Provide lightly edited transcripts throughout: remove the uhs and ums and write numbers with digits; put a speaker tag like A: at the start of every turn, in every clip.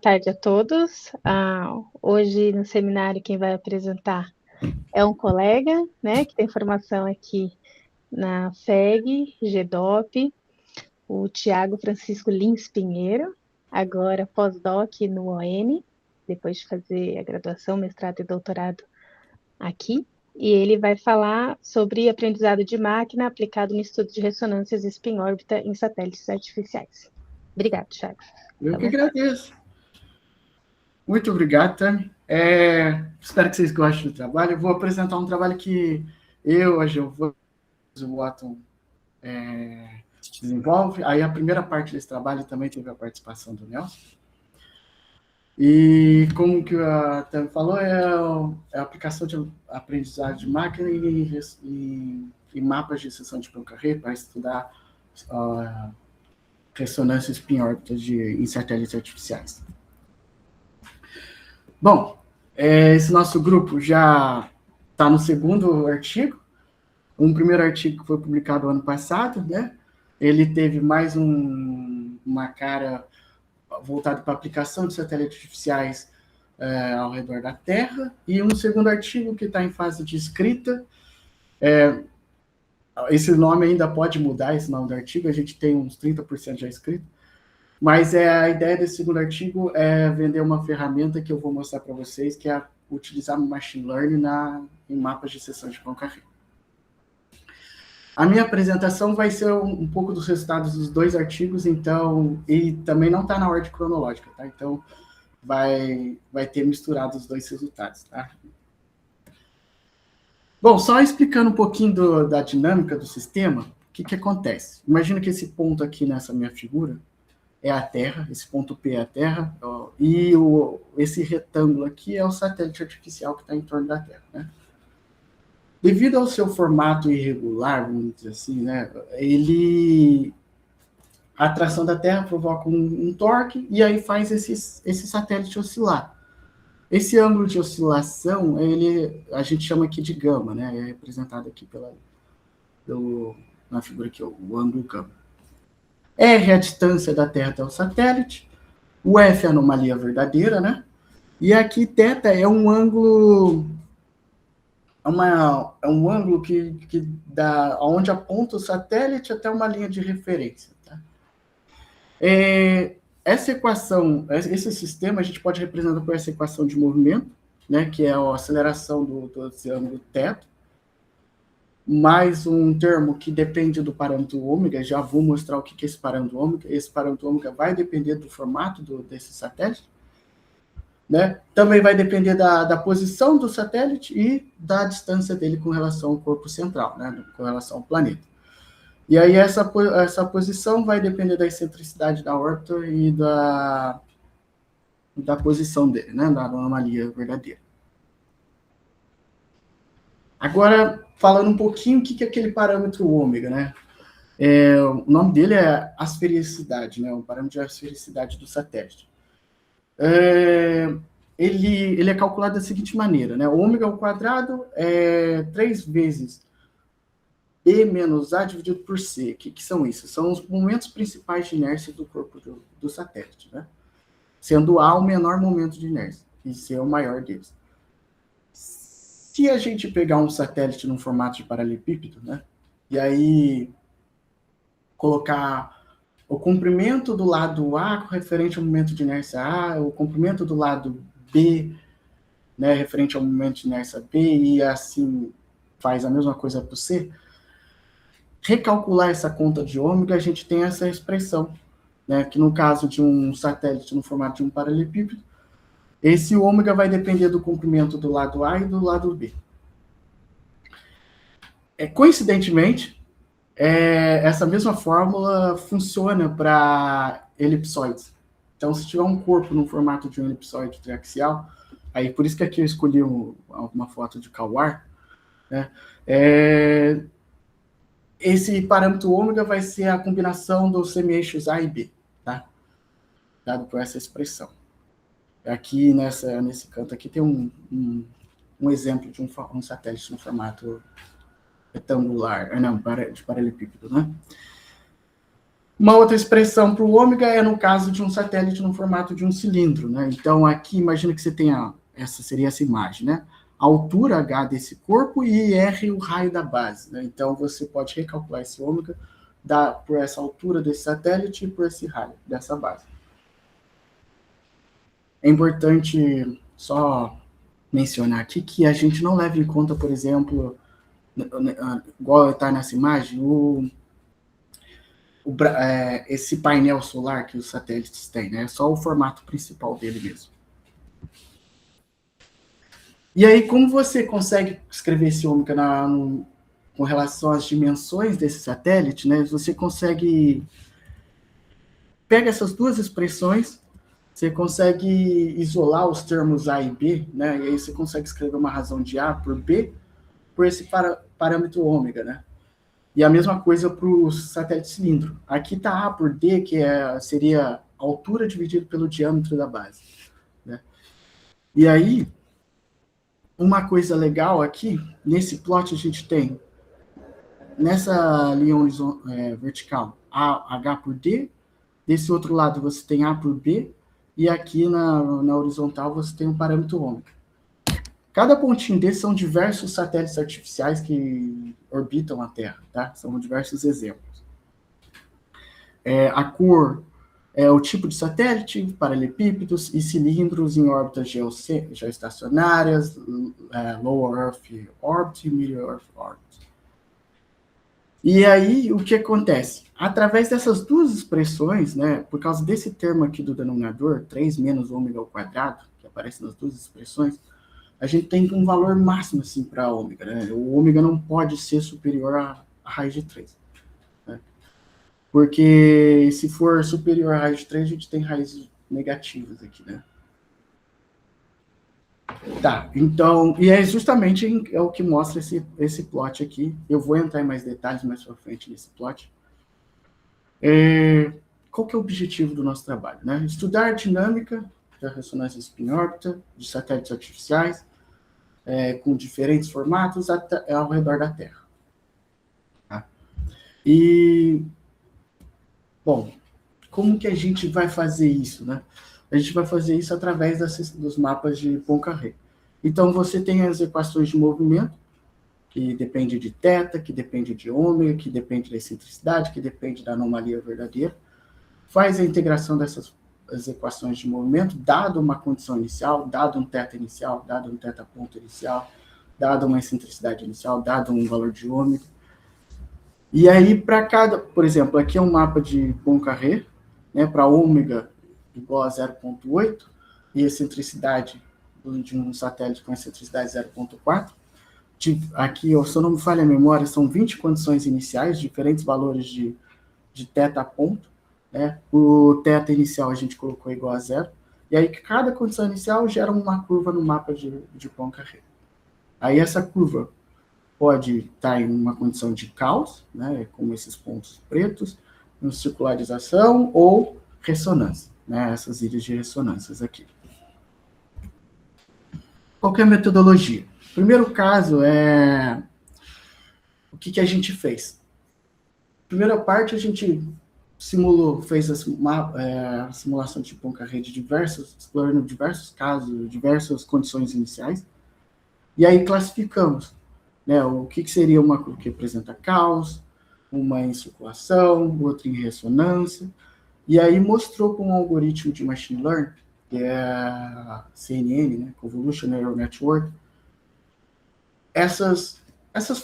A: Tarde a todos. Hoje no seminário quem vai apresentar é um colega, né, que tem formação aqui na FEG, GDOP, o Tiago Francisco Lins Pinheiro, agora pós-doc no ON, depois de fazer a graduação, mestrado e doutorado aqui. E ele vai falar sobre aprendizado de máquina aplicado no estudo de ressonâncias spin-órbita em satélites artificiais. Obrigada, Tiago.
B: Eu que agradeço. Muito obrigado, Tami. Espero que vocês gostem do trabalho. Eu vou apresentar um trabalho que a Giovana e o Watton desenvolve. Aí a primeira parte desse trabalho também teve a participação do Nelson. E como que a Tami falou, é a aplicação de aprendizagem de máquina e mapas de seção de Poincaré para estudar ressonância spin-órbita em satélites artificiais. Bom, esse nosso grupo já está no segundo artigo. Um primeiro artigo que foi publicado ano passado, né? Ele teve mais uma cara voltada para a aplicação de satélites artificiais ao redor da Terra, e um segundo artigo que está em fase de escrita. Esse nome ainda pode mudar, esse nome do artigo, a gente tem uns 30% já escrito, mas a ideia desse segundo artigo é vender uma ferramenta que eu vou mostrar para vocês, que é utilizar machine learning em mapas de seção de Poincaré. A minha apresentação vai ser um pouco dos resultados dos dois artigos, então, e também não está na ordem cronológica, tá? Então, vai ter misturado os dois resultados, tá? Bom, só explicando um pouquinho da dinâmica do sistema, o que acontece? Imagina que esse ponto aqui nessa minha figura é a Terra, esse ponto P é a Terra, e esse retângulo aqui é o satélite artificial que está em torno da Terra, né? Devido ao seu formato irregular, vamos dizer assim, né, a atração da Terra provoca um torque e aí faz esse satélite oscilar. Esse ângulo de oscilação, a gente chama aqui de gama, né, é representado aqui na figura aqui, o ângulo gama. R é a distância da Terra até o satélite, o F é a anomalia verdadeira, né, e aqui θ é um ângulo... É um ângulo que dá onde aponta o satélite até uma linha de referência. Tá? Essa equação, esse sistema, a gente pode representar por essa equação de movimento, né, que é a aceleração do ângulo θ, mais um termo que depende do parâmetro ômega. Já vou mostrar o que é esse parâmetro ômega. Esse parâmetro ômega vai depender do formato desse satélite. Né? Também vai depender da posição do satélite e da distância dele com relação ao corpo central, né? Com relação ao planeta. E aí essa posição vai depender da excentricidade da órbita e da posição dele, né? Da anomalia verdadeira. Agora, falando um pouquinho o que é aquele parâmetro ômega, né? O nome dele é asfericidade, né? O parâmetro de asfericidade do satélite. Ele é calculado da seguinte maneira, né? O ômega ao quadrado é 3 vezes E menos A dividido por C. O que são isso? São os momentos principais de inércia do corpo do satélite, né? Sendo A o menor momento de inércia e C é o maior deles. Se a gente pegar um satélite num formato de paralelepípedo, né? E aí colocar o comprimento do lado A referente ao momento de inércia A, o comprimento do lado B, né, referente ao momento de inércia B, e assim faz a mesma coisa para o C, recalcular essa conta de ômega, a gente tem essa expressão, né, que no caso de um satélite no formato de um paralelepípedo, esse ômega vai depender do comprimento do lado A e do lado B. Coincidentemente, essa mesma fórmula funciona para elipsoides. Então, se tiver um corpo no formato de um elipsoide triaxial, aí por isso que aqui eu escolhi uma foto de Kawar, né? Esse parâmetro ômega vai ser a combinação dos semi-eixos A e B, tá? Dado por essa expressão. Aqui, nesse canto aqui, tem um exemplo de um satélite no formato retangular, não, de paralelepípedo, né? Uma outra expressão para o ômega é no caso de um satélite no formato de um cilindro, né? Então, aqui, imagina que você tenha, essa seria essa imagem, né? A altura H desse corpo e R o raio da base, né? Então, você pode recalcular esse ômega por essa altura desse satélite e por esse raio dessa base. É importante só mencionar aqui que a gente não leva em conta, por exemplo, igual está nessa imagem, esse painel solar que os satélites têm, né? É só o formato principal dele mesmo. E aí, como você consegue escrever esse ômega com relação às dimensões desse satélite, né? Você consegue... Pega essas duas expressões, você consegue isolar os termos A e B, né? E aí você consegue escrever uma razão de A por B por esse parâmetro ômega, né? E a mesma coisa para o satélite cilindro. Aqui está A por D, que seria a altura dividido pelo diâmetro da base, né? E aí, uma coisa legal aqui, nesse plot a gente tem, nessa linha vertical, H por D, desse outro lado você tem A por B, e aqui na horizontal você tem um parâmetro ômega. Cada pontinho desse são diversos satélites artificiais que orbitam a Terra, tá? São diversos exemplos. A cor é o tipo de satélite, paralelepípedos e cilindros em órbitas geoestacionárias, Low Earth Orbit e Medium Earth Orbit. E aí, o que acontece? Através dessas duas expressões, né, por causa desse termo aqui do denominador, 3 menos ômega ao quadrado, que aparece nas duas expressões, a gente tem um valor máximo assim, para ômega, né? O ômega não pode ser superior a raiz de 3. Né? Porque se for superior a raiz de 3, a gente tem raízes negativas aqui, né? Tá, então, e é justamente o que mostra esse plot aqui. Eu vou entrar em mais detalhes mais pra frente nesse plot. Qual que é o objetivo do nosso trabalho? Né? Estudar a dinâmica da ressonância spin-órbita de satélites artificiais com diferentes formatos ao redor da Terra. Tá? E, bom, como que a gente vai fazer isso, né? A gente vai fazer isso através dos mapas de Poincaré. Então, você tem as equações de movimento, que depende de θ, que depende de ômega, que depende da excentricidade, que depende da anomalia verdadeira. Faz a integração dessas equações de movimento, dado uma condição inicial, dado um θ inicial, dado um θ ponto inicial, dado uma excentricidade inicial, dado um valor de ômega. E aí, para cada... Por exemplo, aqui é um mapa de Poincaré, né, para ômega igual a 0,8 e excentricidade de um satélite com excentricidade 0,4. Aqui, se eu não me falha a memória, são 20 condições iniciais, diferentes valores de θ ponto. Né? O θ inicial a gente colocou igual a 0. E aí, cada condição inicial gera uma curva no mapa de Poincaré. Aí, essa curva pode estar em uma condição de caos, né, como esses pontos pretos, em circularização ou ressonância, né, essas ilhas de ressonâncias aqui. Qual que é a metodologia? O primeiro caso é o que a gente fez. Primeira parte, a gente fez a simulação de Poincaré explorando diversos casos, diversas condições iniciais, e aí classificamos, né, o que seria uma curva que representa caos, uma em circulação, outra em ressonância, e aí mostrou com um algoritmo de machine learning, que é a CNN, né, Convolution Neural Network, essas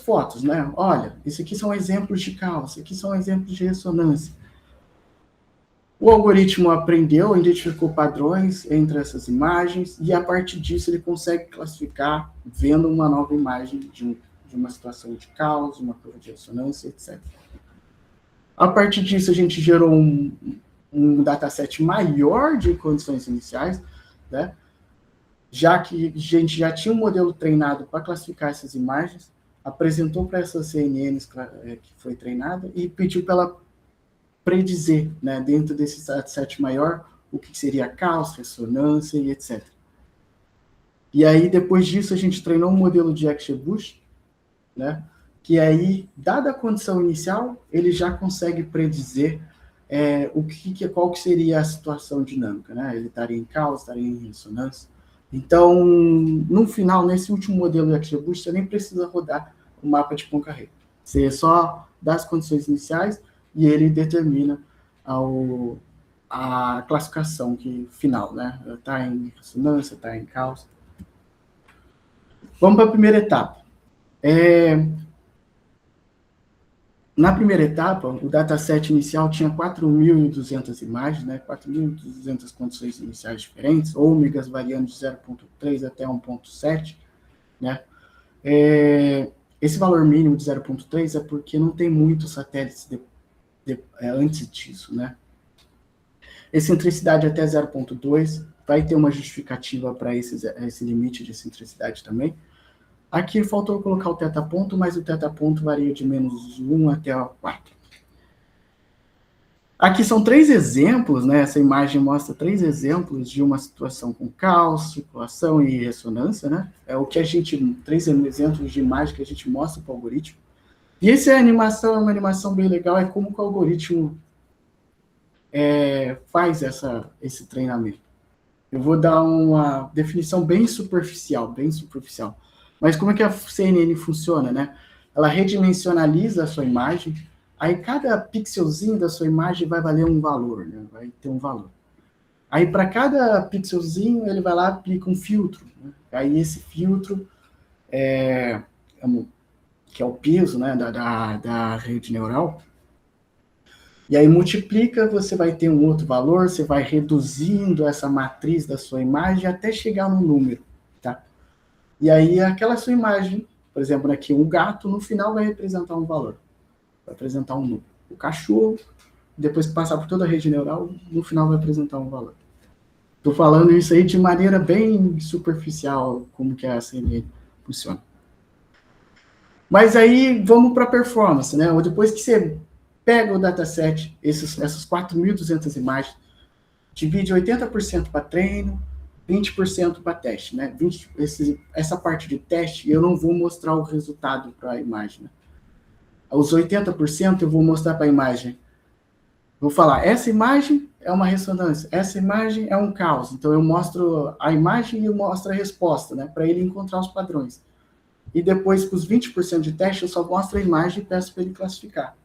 B: fotos, né? Olha, esse aqui são exemplos de caos, esse aqui são exemplos de ressonância. O algoritmo aprendeu, identificou padrões entre essas imagens, e a partir disso ele consegue classificar, vendo uma nova imagem de uma situação de caos, uma curva de ressonância, etc. A partir disso, a gente gerou um dataset maior de condições iniciais, né? Já que a gente já tinha um modelo treinado para classificar essas imagens, apresentou para essas CNNs que foi treinada e pediu para ela predizer, né, dentro desse dataset maior, o que seria caos, ressonância e etc. E aí, depois disso, a gente treinou um modelo de XGBoost, né, que aí, dada a condição inicial, ele já consegue predizer qual que seria a situação dinâmica, né? Ele estaria em caos, estaria em ressonância. Então, no final, nesse último modelo do XGBoost, você nem precisa rodar o mapa de Poincaré. Você só dá as condições iniciais e ele determina a classificação final, né? Está em ressonância, está em caos. Vamos para a primeira etapa. Na primeira etapa, o dataset inicial tinha 4.200 imagens, né? 4.200 condições iniciais diferentes, ômegas variando de 0,3 até 1,7, né? Esse valor mínimo de 0,3 é porque não tem muitos satélites antes disso, né? Excentricidade até 0,2, vai ter uma justificativa para esse limite de excentricidade também. Aqui faltou colocar o teta-ponto, mas o teta-ponto varia de menos 1 até 4. Aqui são 3 exemplos, né? Essa imagem mostra 3 exemplos de uma situação com caos, circulação e ressonância, né? É o que 3 exemplos de imagem que a gente mostra para o algoritmo. E essa animação é uma animação bem legal, é como que o algoritmo faz esse treinamento. Eu vou dar uma definição bem superficial. Mas como é que a CNN funciona, né? Ela redimensionaliza a sua imagem, aí cada pixelzinho da sua imagem vai valer um valor, né? Vai ter um valor. Aí para cada pixelzinho ele vai lá e aplica um filtro, né? Aí esse filtro que é o peso, né, da rede neural. E aí multiplica, você vai ter um outro valor, você vai reduzindo essa matriz da sua imagem até chegar no número, tá? E aí aquela sua imagem, por exemplo, aqui um gato, no final vai representar um valor, vai apresentar um número. O cachorro, depois que passar por toda a rede neural, no final vai apresentar um valor. Estou falando isso aí de maneira bem superficial, como que a CNN funciona. Mas aí vamos para a performance, né? Ou depois que você pega o dataset, essas 4.200 imagens, divide 80% para treino, 20% para teste, né? Essa parte de teste, eu não vou mostrar o resultado para a imagem. Né? Os 80% eu vou mostrar para a imagem. Vou falar, essa imagem é uma ressonância, essa imagem é um caos. Então eu mostro a imagem e eu mostro a resposta, né? Para ele encontrar os padrões. E depois, com os 20% de teste, eu só mostro a imagem e peço para ele classificar.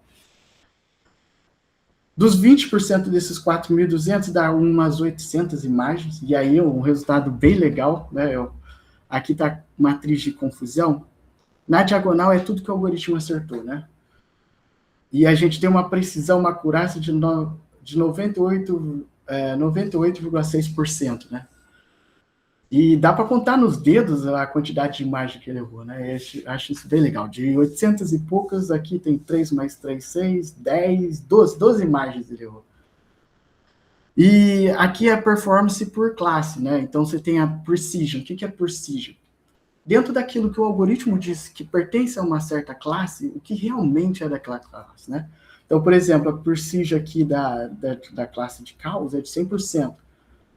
B: Dos 20% desses 4.200, dá umas 800 imagens, e aí é um resultado bem legal, né? Aqui está a matriz de confusão. Na diagonal é tudo que o algoritmo acertou, né? E a gente tem uma precisão, uma acurácia de 98,6%, né? E dá para contar nos dedos a quantidade de imagem que ele errou, né? Eu acho isso bem legal. De 800 e poucas, aqui tem 3 mais 3, 6, 10, 12 imagens ele errou. E aqui é a performance por classe, né? Então você tem a precision. O que é precision? Dentro daquilo que o algoritmo diz que pertence a uma certa classe, o que realmente é daquela classe, né? Então, por exemplo, a precision aqui da classe de caos é de 100%.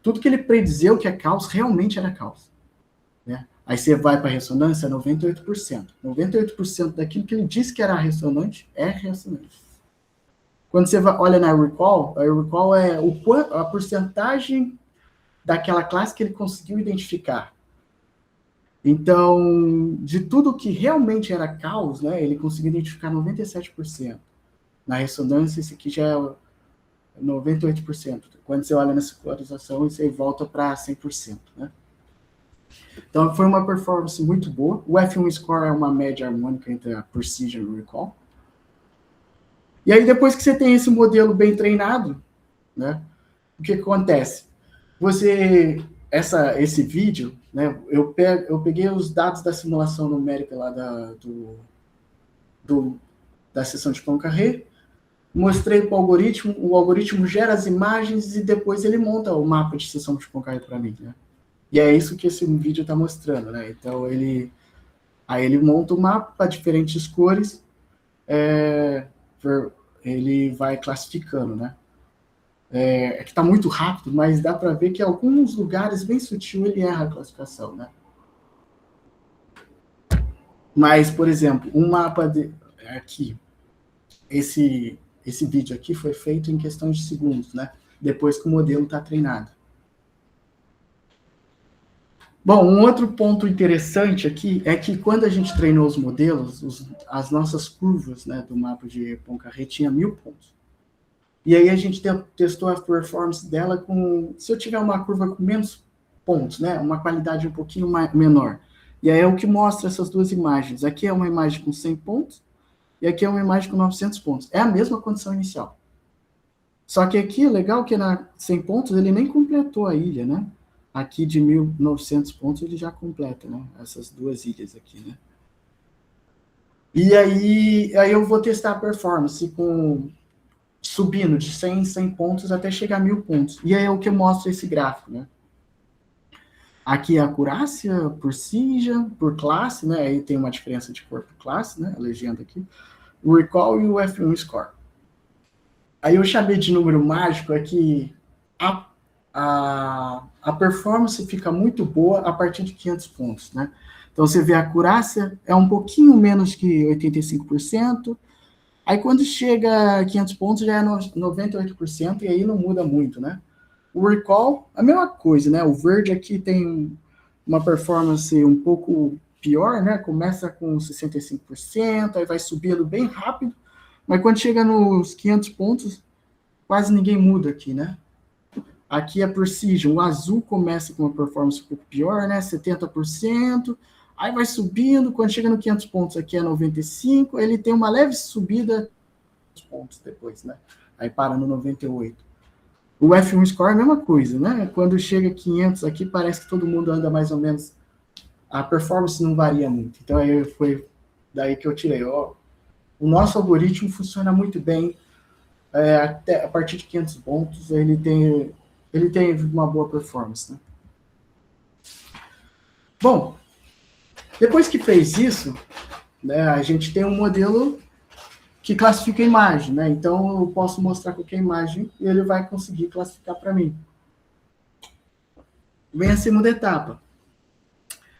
B: Tudo que ele predizeu que é caos, realmente era caos. Né? Aí você vai para a ressonância, 98%. 98% daquilo que ele disse que era ressonante, é ressonante. Quando você olha na recall, a recall é a porcentagem daquela classe que ele conseguiu identificar. Então, de tudo que realmente era caos, né, ele conseguiu identificar 97%. Na ressonância, esse aqui já é 98%. Quando você olha nessa polarização, você volta para 100%. Né? Então, foi uma performance muito boa. O F1 score é uma média harmônica entre a precision e o recall. E aí, depois que você tem esse modelo bem treinado, né, o que acontece? Esse vídeo, né, eu peguei os dados da simulação numérica lá da seção de Poincaré, mostrei para o algoritmo gera as imagens e depois ele monta o mapa de seção de Poincaré para mim, né? E é isso que esse vídeo está mostrando, né? Então ele monta o mapa para diferentes cores, ele vai classificando, né? É que está muito rápido, mas dá para ver que em alguns lugares bem sutil ele erra a classificação, né? Mas, por exemplo, um mapa aqui, esse esse vídeo aqui foi feito em questão de segundos, né? Depois que o modelo está treinado. Bom, um outro ponto interessante aqui é que quando a gente treinou os modelos, as nossas curvas, né, do mapa de Poincaré tinha 1000 pontos. E aí a gente testou a performance dela com, se eu tiver uma curva com menos pontos, né, uma qualidade um pouquinho menor. E aí é o que mostra essas duas imagens. Aqui é uma imagem com 100 pontos e aqui é uma imagem com 900 pontos. É a mesma condição inicial. Só que aqui, legal que na 100 pontos ele nem completou a ilha, né? Aqui de 1900 pontos ele já completa, né? Essas duas ilhas aqui, né? E aí eu vou testar a performance subindo de 100 em 100 pontos até chegar a 1000 pontos. E aí é o que mostra esse gráfico, né? Aqui é a acurácia por Precision, por classe, né? Aí tem uma diferença de cor por classe, né? A legenda aqui. O Recall e o F1 Score. Aí eu chamei de número mágico é que a performance fica muito boa a partir de 500 pontos, né? Então você vê a acurácia é um pouquinho menos que 85%. Aí quando chega a 500 pontos já é 98% e aí não muda muito, né? O recall, a mesma coisa, né? O verde aqui tem uma performance um pouco pior, né? Começa com 65%, aí vai subindo bem rápido, mas quando chega nos 500 pontos, quase ninguém muda aqui, né? Aqui é Precision, o azul começa com uma performance um pouco pior, né? 70%, aí vai subindo, quando chega no 500 pontos aqui é 95%, ele tem uma leve subida pontos depois, né? Aí para no 98%. O F1 Score é a mesma coisa, né? Quando chega a 500 aqui, parece que todo mundo anda mais ou menos... A performance não varia muito. Então, aí foi daí que eu tirei. Ó, o nosso algoritmo funciona muito bem. Até a partir de 500 pontos, ele tem uma boa performance, né? Bom, depois que fez isso, né, a gente tem um modelo que classifica a imagem, né? Então, eu posso mostrar qualquer imagem e ele vai conseguir classificar para mim. Vem a segunda etapa.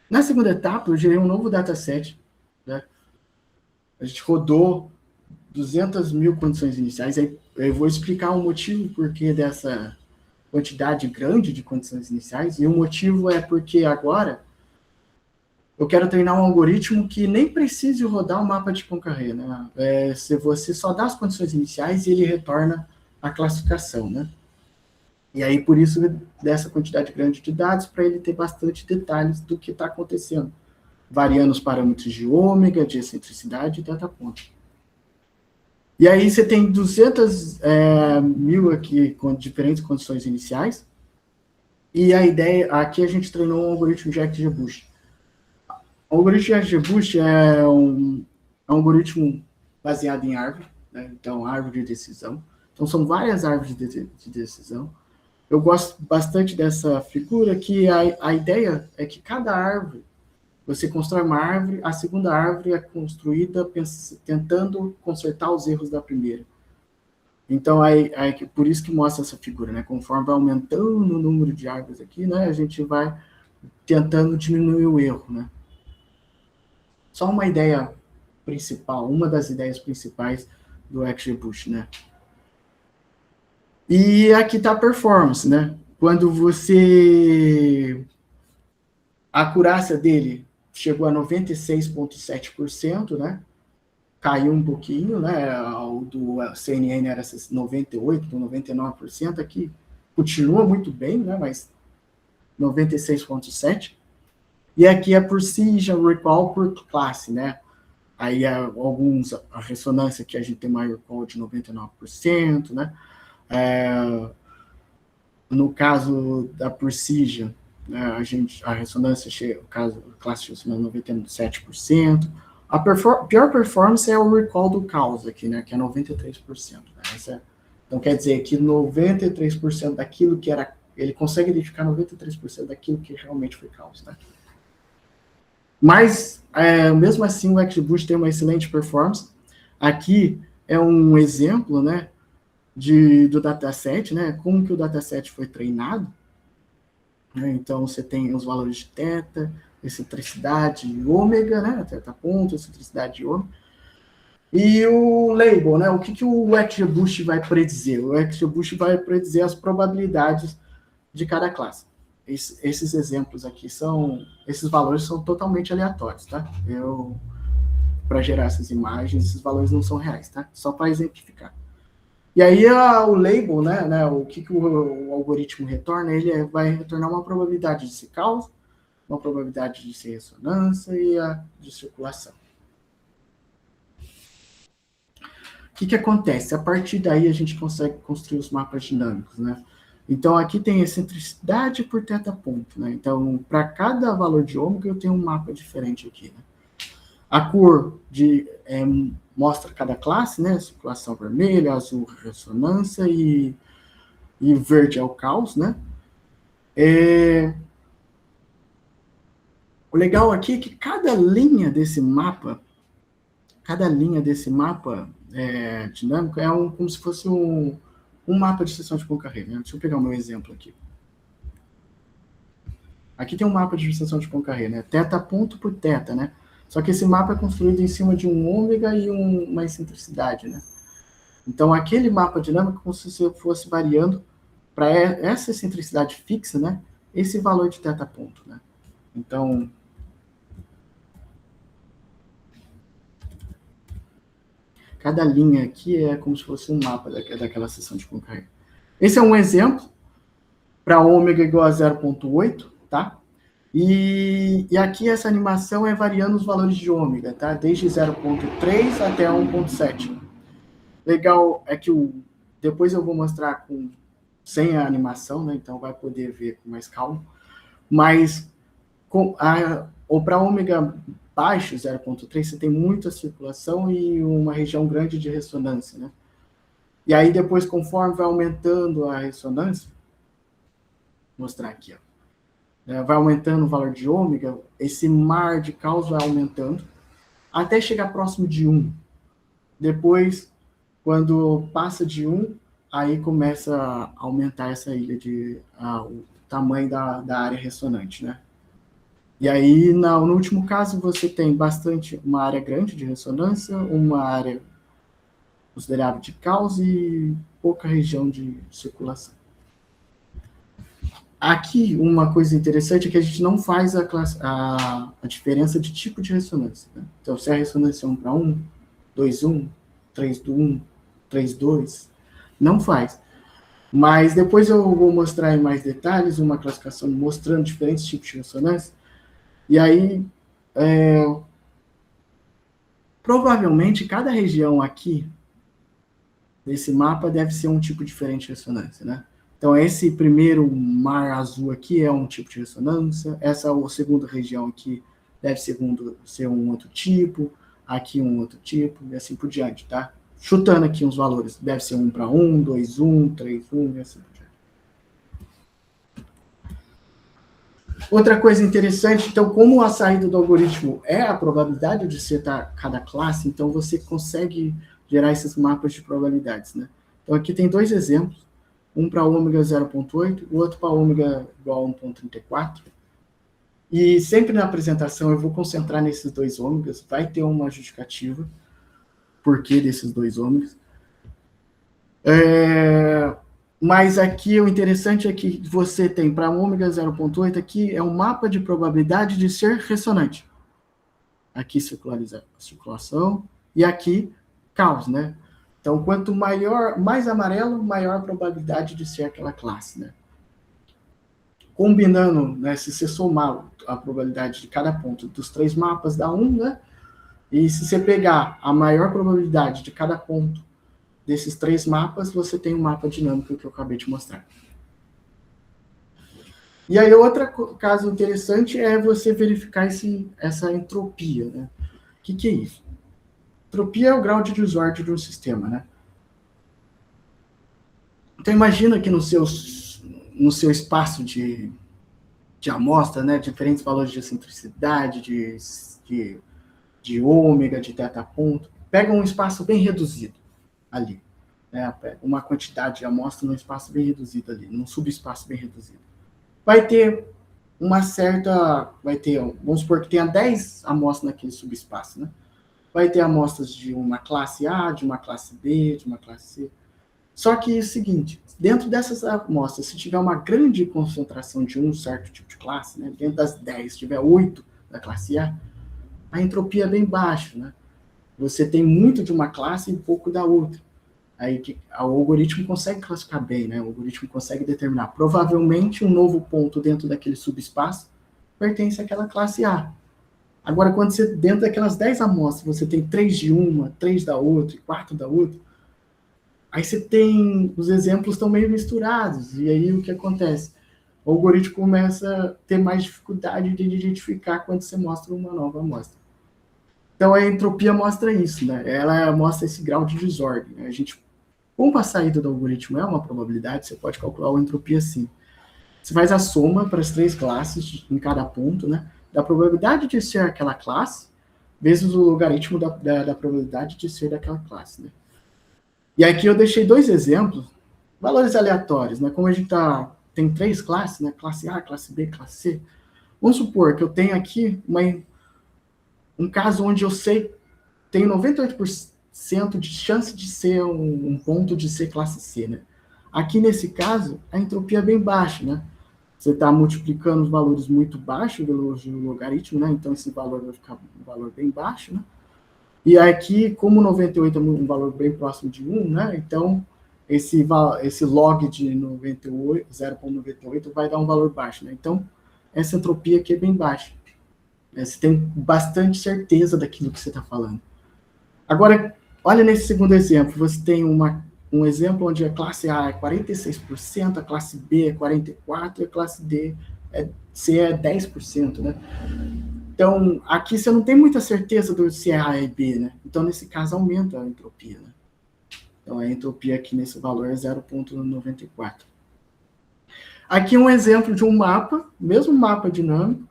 B: Na segunda etapa, eu gerei um novo dataset, né? A gente rodou 200 mil condições iniciais. Aí eu vou explicar o motivo porque dessa quantidade grande de condições iniciais. E o motivo é porque agora eu quero treinar um algoritmo que nem precise rodar o mapa de Poincaré, né? Se você só dá as condições iniciais e ele retorna a classificação, né? E aí, por isso, dessa quantidade grande de dados, para ele ter bastante detalhes do que está acontecendo, variando os parâmetros de ômega, de excentricidade e data point. E aí você tem 200 mil aqui com diferentes condições iniciais, e a ideia, aqui a gente treinou um algoritmo de XGBoost. O algoritmo de XGBoost é um algoritmo baseado em árvore, né? Então, árvore de decisão. Então, são várias árvores de decisão. Eu gosto bastante dessa figura, que a ideia é que cada árvore, você constrói uma árvore, a segunda árvore é construída tentando consertar os erros da primeira. Então, por isso que mostra essa figura, né? Conforme vai aumentando o número de árvores aqui, né, a gente vai tentando diminuir o erro, né? Só uma ideia principal, uma das ideias principais do XGBoost, né? E aqui está a performance, né? Quando você... A acurácia dele chegou a 96,7%, né? Caiu um pouquinho, né? O do CNN era 98%, 99%. Aqui continua muito bem, né? Mas 96,7%. E aqui é Precision Recall por classe, né? Aí a ressonância que a gente tem maior recall de 99%, né? No caso da Precision, né, a ressonância chega, o caso a classe de 97%. A pior performance é o recall do caos aqui, né, que é 93%. Né? Então quer dizer que 93% daquilo que era, ele consegue identificar 93% daquilo que realmente foi caos, né? Mas mesmo assim o XGBoost tem uma excelente performance. Aqui é um exemplo, né, do dataset, né? Como que o dataset foi treinado. Né? Então, você tem os valores de θ, excentricidade e ômega, né? Θ ponto, excentricidade e ômega. E o label, né? O que o XGBoost vai predizer? O XGBoost vai predizer as probabilidades de cada classe. Esses exemplos aqui esses valores são totalmente aleatórios, tá? Para gerar essas imagens, esses valores não são reais, tá? Só para exemplificar. E aí o label, né, o que o algoritmo retorna, ele vai retornar uma probabilidade de ser causa, uma probabilidade de ser ressonância e a de circulação. O que acontece? A partir daí a gente consegue construir os mapas dinâmicos, né? Então aqui tem excentricidade por θ ponto, né? Então para cada valor de ômega eu tenho um mapa diferente aqui, né? A cor mostra cada classe, né? Circulação vermelha, azul, ressonância e verde é o caos, né? O legal aqui é que cada linha desse mapa dinâmico é como se fosse um mapa de seção de Poincare, né? Deixa eu pegar o meu exemplo aqui. Aqui tem um mapa de seção de Poincare, né? Θ ponto por θ, né? Só que esse mapa é construído em cima de um ômega e uma excentricidade, né? Então, aquele mapa dinâmico é como se você fosse variando para essa excentricidade fixa, né? Esse valor de θ ponto, né? Então, cada linha aqui é como se fosse um mapa daquela seção de Poincare. Esse é um exemplo para ômega igual a 0,8, tá? E aqui essa animação é variando os valores de ômega, tá? Desde 0,3 até 1,7. Legal é que depois eu vou mostrar sem a animação, né? Então vai poder ver com mais calma. Mas para ômega baixo, 0,3, você tem muita circulação e uma região grande de ressonância, né? E aí depois, conforme vai aumentando a ressonância, vou mostrar aqui, ó. Vai aumentando o valor de ômega, esse mar de caos vai aumentando, até chegar próximo de 1. Depois, quando passa de 1, aí começa a aumentar essa ilha o tamanho da área ressonante, né? E aí, no último caso, você tem uma área grande de ressonância, uma área considerável de caos e pouca região de circulação. Aqui, uma coisa interessante é que a gente não faz a diferença de tipo de ressonância, né? Então, se a ressonância é 1:1, 2:1, 3:1, 3:2, não faz. Mas depois eu vou mostrar em mais detalhes uma classificação mostrando diferentes tipos de ressonância. E aí, provavelmente, cada região aqui desse mapa deve ser um tipo diferente de ressonância, né? Então, esse primeiro mar azul aqui é um tipo de ressonância, essa segunda região aqui deve ser um outro tipo, aqui um outro tipo, e assim por diante, tá? Chutando aqui uns valores, deve ser 1:1, 2:1, 3:1, e assim por diante. Outra coisa interessante, então, como a saída do algoritmo é a probabilidade de setar cada classe, então você consegue gerar esses mapas de probabilidades, né? Então, aqui tem dois exemplos, um para ômega 0,8, o outro para ômega igual a 1,34. E sempre na apresentação eu vou concentrar nesses dois ômegas, vai ter uma justificativa, porquê desses dois ômegas. Mas aqui o interessante é que você tem para ômega 0,8, aqui é um mapa de probabilidade de ser ressonante. Aqui circulação, e aqui caos, né? Então, quanto mais amarelo, maior a probabilidade de ser aquela classe, né? Combinando, né, se você somar a probabilidade de cada ponto dos três mapas, dá 1, né? E se você pegar a maior probabilidade de cada ponto desses três mapas, você tem um mapa dinâmico que eu acabei de mostrar. E aí, outro caso interessante é você verificar essa entropia, né? O que é isso? Entropia é o grau de desordem de um sistema, né? Então, imagina que no seu espaço de amostra, né, diferentes valores de excentricidade, de ômega, de θ ponto, pega um espaço bem reduzido ali, né? Uma quantidade de amostra num espaço bem reduzido ali, num subespaço bem reduzido. Vai ter vamos supor que tenha 10 amostras naquele subespaço, né? vai ter amostras de uma classe A, de uma classe B, de uma classe C. Só que é o seguinte, dentro dessas amostras, se tiver uma grande concentração de um certo tipo de classe, né, dentro das 10, se tiver 8 da classe a entropia é bem baixa, né? Você tem muito de uma classe e pouco da outra. Aí que o algoritmo consegue classificar bem, né? O algoritmo consegue determinar. Provavelmente um novo ponto dentro daquele subespaço pertence àquela classe A. Agora, quando você, dentro daquelas 10 amostras, você tem 3 de uma, 3 da outra e 4 da outra, aí você tem, os exemplos estão meio misturados, e aí o que acontece? O algoritmo começa a ter mais dificuldade de identificar quando você mostra uma nova amostra. Então, a entropia mostra isso, né? Ela mostra esse grau de desordem. Né? A gente, como a saída do algoritmo é uma probabilidade, você pode calcular a entropia assim. Você faz a soma para as 3 classes em cada ponto, né? Da probabilidade de ser aquela classe, vezes o logaritmo da probabilidade de ser daquela classe, né? E aqui eu deixei 2 exemplos, valores aleatórios, né? Como a gente tem 3 classes, né? Classe A, classe B, classe C. Vamos supor que eu tenho aqui um caso onde eu sei, tenho 98% de chance de ser um ponto de ser classe C, né? Aqui nesse caso, a entropia é bem baixa, né? Você está multiplicando os valores muito baixos pelo logaritmo, né? Então esse valor vai ficar um valor bem baixo, né? E aqui, como 98 é um valor bem próximo de 1, né? Então esse log de 98, 0,98 vai dar um valor baixo, né? Então essa entropia aqui é bem baixa. Você tem bastante certeza daquilo que você está falando. Agora, olha nesse segundo exemplo, você tem um exemplo onde a classe A é 46%, a classe B é 44% e a classe C é 10%, né? Então, aqui você não tem muita certeza do se é A e B, né? Então, nesse caso, aumenta a entropia, né? Então, a entropia aqui nesse valor é 0,94. Aqui um exemplo de um mapa, mesmo mapa dinâmico,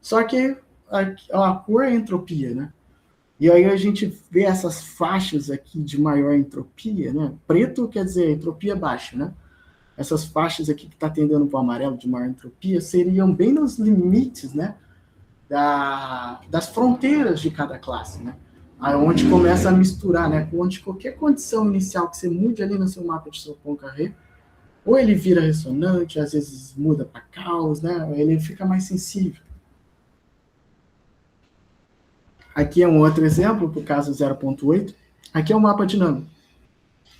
B: só que a cor é a entropia, né? E aí a gente vê essas faixas aqui de maior entropia, né? Preto quer dizer entropia baixa, né? Essas faixas aqui que está tendendo para o amarelo de maior entropia seriam bem nos limites, né? Das fronteiras de cada classe, né? Aí onde começa a misturar, né? Onde qualquer condição inicial que você mude ali no seu mapa de Poincare, ou ele vira ressonante, às vezes muda para caos, né? Ele fica mais sensível. Aqui é um outro exemplo, por caso 0,8. Aqui é um mapa dinâmico.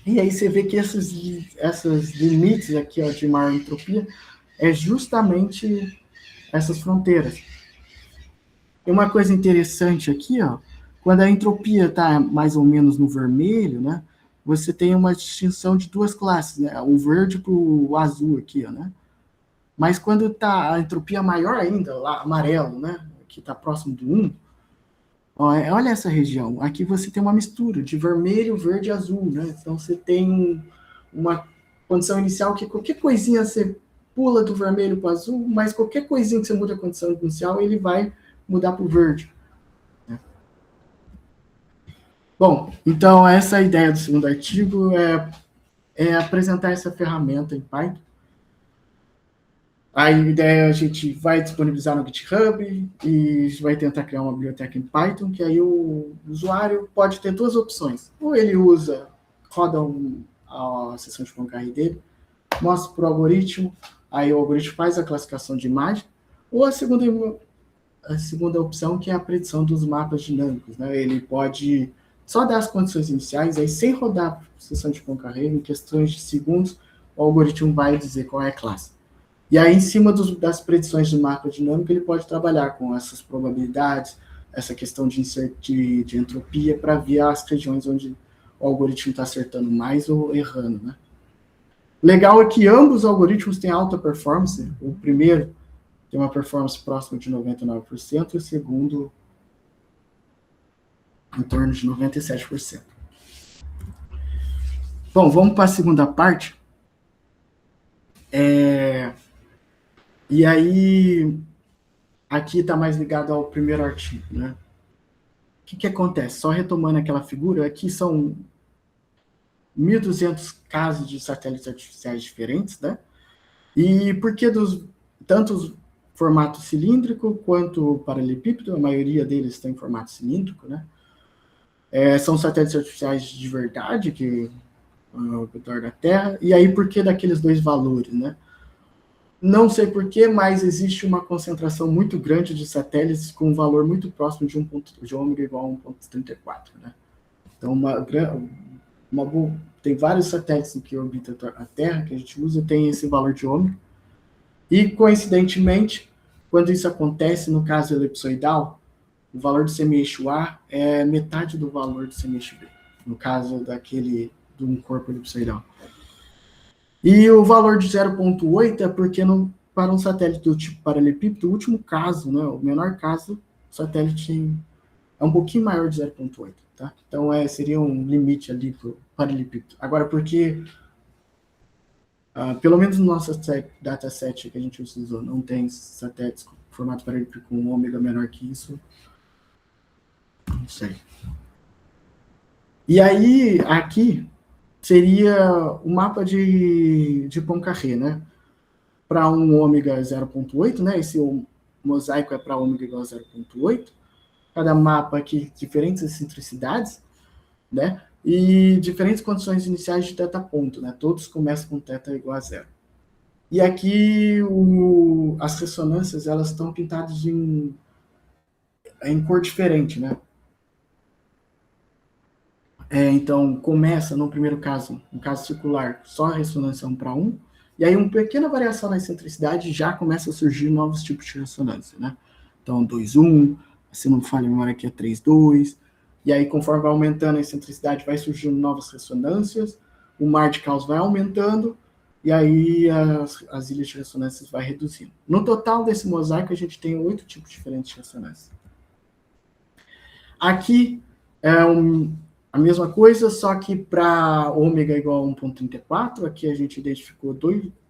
B: E aí você vê que esses limites aqui, ó, de maior entropia é justamente essas fronteiras. E uma coisa interessante aqui, ó, quando a entropia está mais ou menos no vermelho, né, você tem uma distinção de 2 classes, né, o verde para o azul aqui, ó, né? Mas quando está a entropia maior ainda, lá amarelo, né, que está próximo do 1, olha essa região. Aqui você tem uma mistura de vermelho, verde e azul, né? Então você tem uma condição inicial que qualquer coisinha você pula do vermelho para o azul, mas qualquer coisinha que você muda a condição inicial, ele vai mudar para o verde. Né? Bom, então essa é a ideia do segundo artigo, é apresentar essa ferramenta em Python. A ideia a gente vai disponibilizar no GitHub e vai tentar criar uma biblioteca em Python, que aí o usuário pode ter 2 opções. Ou ele roda a sessão de Poincare dele, mostra para o algoritmo, aí o algoritmo faz a classificação de imagem, ou a segunda opção, que é a predição dos mapas dinâmicos. Né? Ele pode só dar as condições iniciais, aí sem rodar a sessão de Poincare, em questões de segundos, o algoritmo vai dizer qual é a classe. E aí, em cima das predições de mapa dinâmico, ele pode trabalhar com essas probabilidades, essa questão de entropia, para ver as regiões onde o algoritmo está acertando mais ou errando. Né? Legal é que ambos os algoritmos têm alta performance. O primeiro tem uma performance próxima de 99%, e o segundo em torno de 97%. Bom, vamos para a segunda parte. E aí, aqui está mais ligado ao primeiro artigo, né? O que acontece? Só retomando aquela figura, aqui são 1.200 casos de satélites artificiais diferentes, né? E por que tanto formato cilíndrico quanto paralelepípedo? A maioria deles tem formato cilíndrico, né? São satélites artificiais de verdade que ao redor da Terra. E aí, por que daqueles dois valores, né? Não sei porquê, mas existe uma concentração muito grande de satélites com um valor muito próximo de ômega igual a 1,34, né? Então, tem vários satélites que orbitam a Terra, que a gente usa, tem esse valor de ômega. E, coincidentemente, quando isso acontece, no caso elipsoidal, o valor do semi-eixo A é metade do valor do semi-eixo B, no caso de um corpo elipsoidal. E o valor de 0,8 é porque para um satélite do tipo paralelepípedo, o último caso, né, o menor caso, o satélite é um pouquinho maior de 0,8, tá? Então seria um limite ali para o paralelepípedo. Agora, porque pelo menos no nosso dataset que a gente utilizou, não tem satélites com formato paralelepípedo com ômega menor que isso, não sei. E aí, aqui, seria o mapa de Poincaré, né? Para um ômega 0,8, né? Esse mosaico é para ômega igual a 0,8. Cada mapa aqui, diferentes excentricidades, né? E diferentes condições iniciais de teta ponto, né? Todos começam com teta igual a zero. E aqui as ressonâncias, elas estão pintadas em cor diferente, né? Então, começa, no primeiro caso, no caso circular, só a ressonância 1:1, e aí uma pequena variação na excentricidade já começa a surgir novos tipos de ressonância, né? Então, 2:1, se não me falha a memória aqui é 3:2, e aí conforme vai aumentando a excentricidade, vai surgindo novas ressonâncias, o mar de caos vai aumentando, e aí as ilhas de ressonâncias vai reduzindo. No total desse mosaico, a gente tem 8 tipos diferentes de ressonância. Aqui é a mesma coisa, só que para ômega igual a 1,34, aqui a gente identificou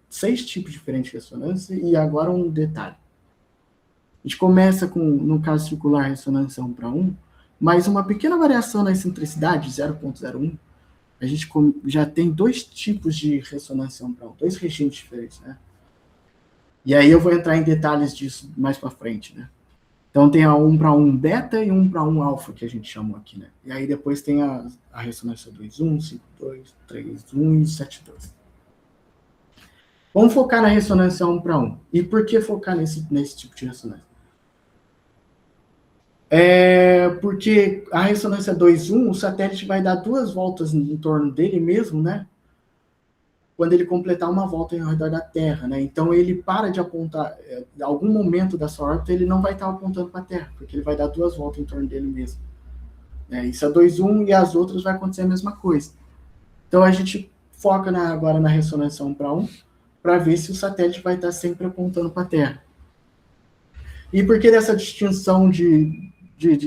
B: 6 tipos diferentes de ressonância, e agora um detalhe. A gente começa com, no caso circular, ressonância 1:1, mas uma pequena variação na excentricidade, 0,01, a gente já tem 2 tipos de ressonância 1:1, 2 regimes diferentes, né? E aí eu vou entrar em detalhes disso mais para frente, né? Então tem a 1:1 beta e 1:1 alfa, que a gente chamou aqui, né? E aí depois tem a ressonância 2:1, 5:2, 3:1 e 7:2. Vamos focar na ressonância 1:1. E por que focar nesse tipo de ressonância? Porque a ressonância 2:1, o satélite vai dar 2 voltas em torno dele mesmo, né? Quando ele completar uma volta ao redor da Terra, né? Então ele para de apontar, em algum momento da sua órbita, ele não vai estar apontando para a Terra, porque ele vai dar 2 voltas em torno dele mesmo. Isso é 2:1 e as outras vai acontecer a mesma coisa. Então a gente foca agora na ressonância 1:1 para ver se o satélite vai estar sempre apontando para a Terra. E por que dessa distinção de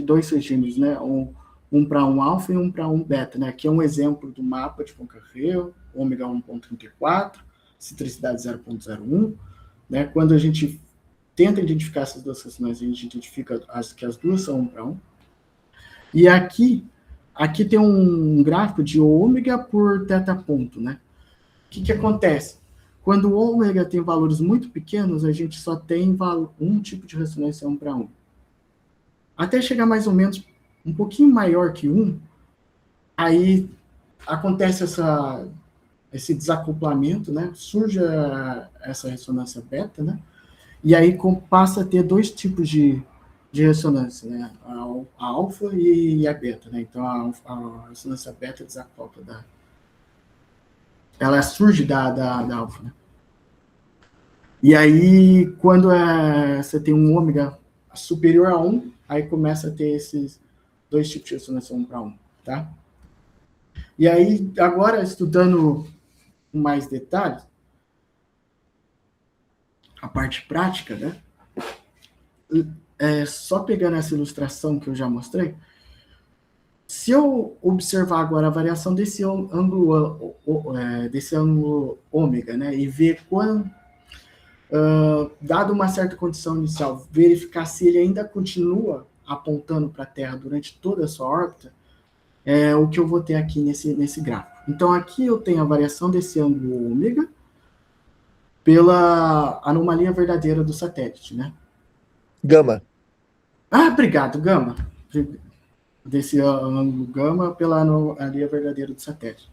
B: 2 regimes, né? 1:1 alfa e 1:1 beta, né? Aqui é um exemplo do mapa de Poincaré, ômega 1,34, excentricidade 0,01, né? Quando a gente tenta identificar essas duas ressonâncias, a gente identifica que as duas são 1:1. E aqui tem um gráfico de ômega por teta ponto, né? O que acontece? Quando o ômega tem valores muito pequenos, a gente só tem um tipo de ressonância 1:1. Até chegar mais ou menos um pouquinho maior que 1, aí acontece esse desacoplamento, né? Surge essa ressonância beta, né? E aí passa a ter 2 tipos de ressonância, né? A alfa e a beta, né? Então a ressonância beta desacopla ela surge da alfa, né? E aí quando você tem um ômega superior a 1, aí começa a ter esses 2 tipos de ressonância 1:1, tá? E aí agora estudando com mais detalhes a parte prática, né? Só pegando essa ilustração que eu já mostrei, se eu observar agora a variação desse ângulo ômega, né, e ver quando, dado uma certa condição inicial, verificar se ele ainda continua apontando para a Terra durante toda a sua órbita, é o que eu vou ter aqui nesse gráfico. Então aqui eu tenho a variação desse ângulo ômega pela anomalia verdadeira do satélite, né?
C: Gama.
B: Obrigado, Gama. desse ângulo gama pela anomalia verdadeira do satélite.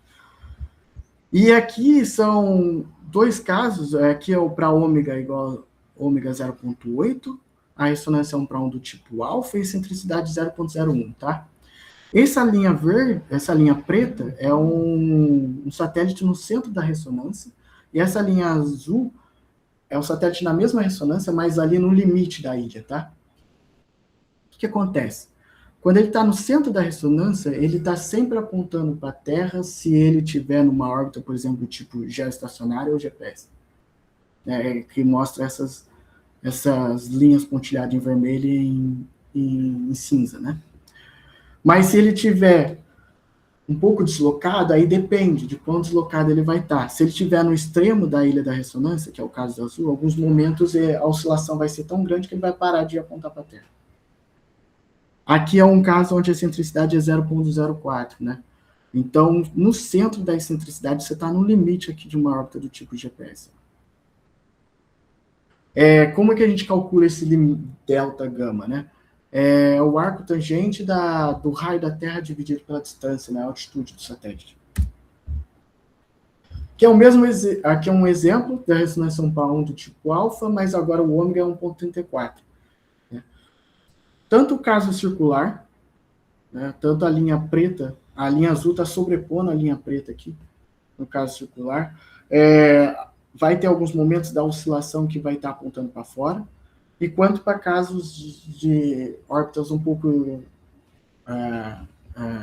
B: E aqui são dois casos, aqui é o para ômega igual a ômega 0,8, a ressonância é um para um do tipo alfa e excentricidade 0,01, tá? Essa linha verde, essa linha preta é um satélite no centro da ressonância, e essa linha azul é um satélite na mesma ressonância, mas ali no limite da ilha, tá? O que acontece? Quando ele está no centro da ressonância, ele está sempre apontando para a Terra se ele estiver numa órbita, por exemplo, do tipo geoestacionária ou GPS, né, que mostra essas linhas pontilhadas em vermelho e em cinza, né? Mas se ele estiver um pouco deslocado, aí depende de quão deslocado ele vai estar. Se ele estiver no extremo da ilha da ressonância, que é o caso do azul, alguns momentos a oscilação vai ser tão grande que ele vai parar de apontar para a Terra. Aqui é um caso onde a excentricidade é 0,04, né? Então, no centro da excentricidade, você está no limite aqui de uma órbita do tipo GPS. Como é que a gente calcula esse delta gama, né? É o arco tangente do raio da Terra dividido pela distância, né? A altitude do satélite. Que é o mesmo, aqui é um exemplo da ressonância 1/1 do tipo alfa, mas agora o ômega é 1,34. Tanto o caso circular, né, tanto a linha preta, a linha azul está sobrepondo a linha preta aqui, no caso circular, vai ter alguns momentos da oscilação que vai estar apontando para fora, e quanto para casos de órbitas um pouco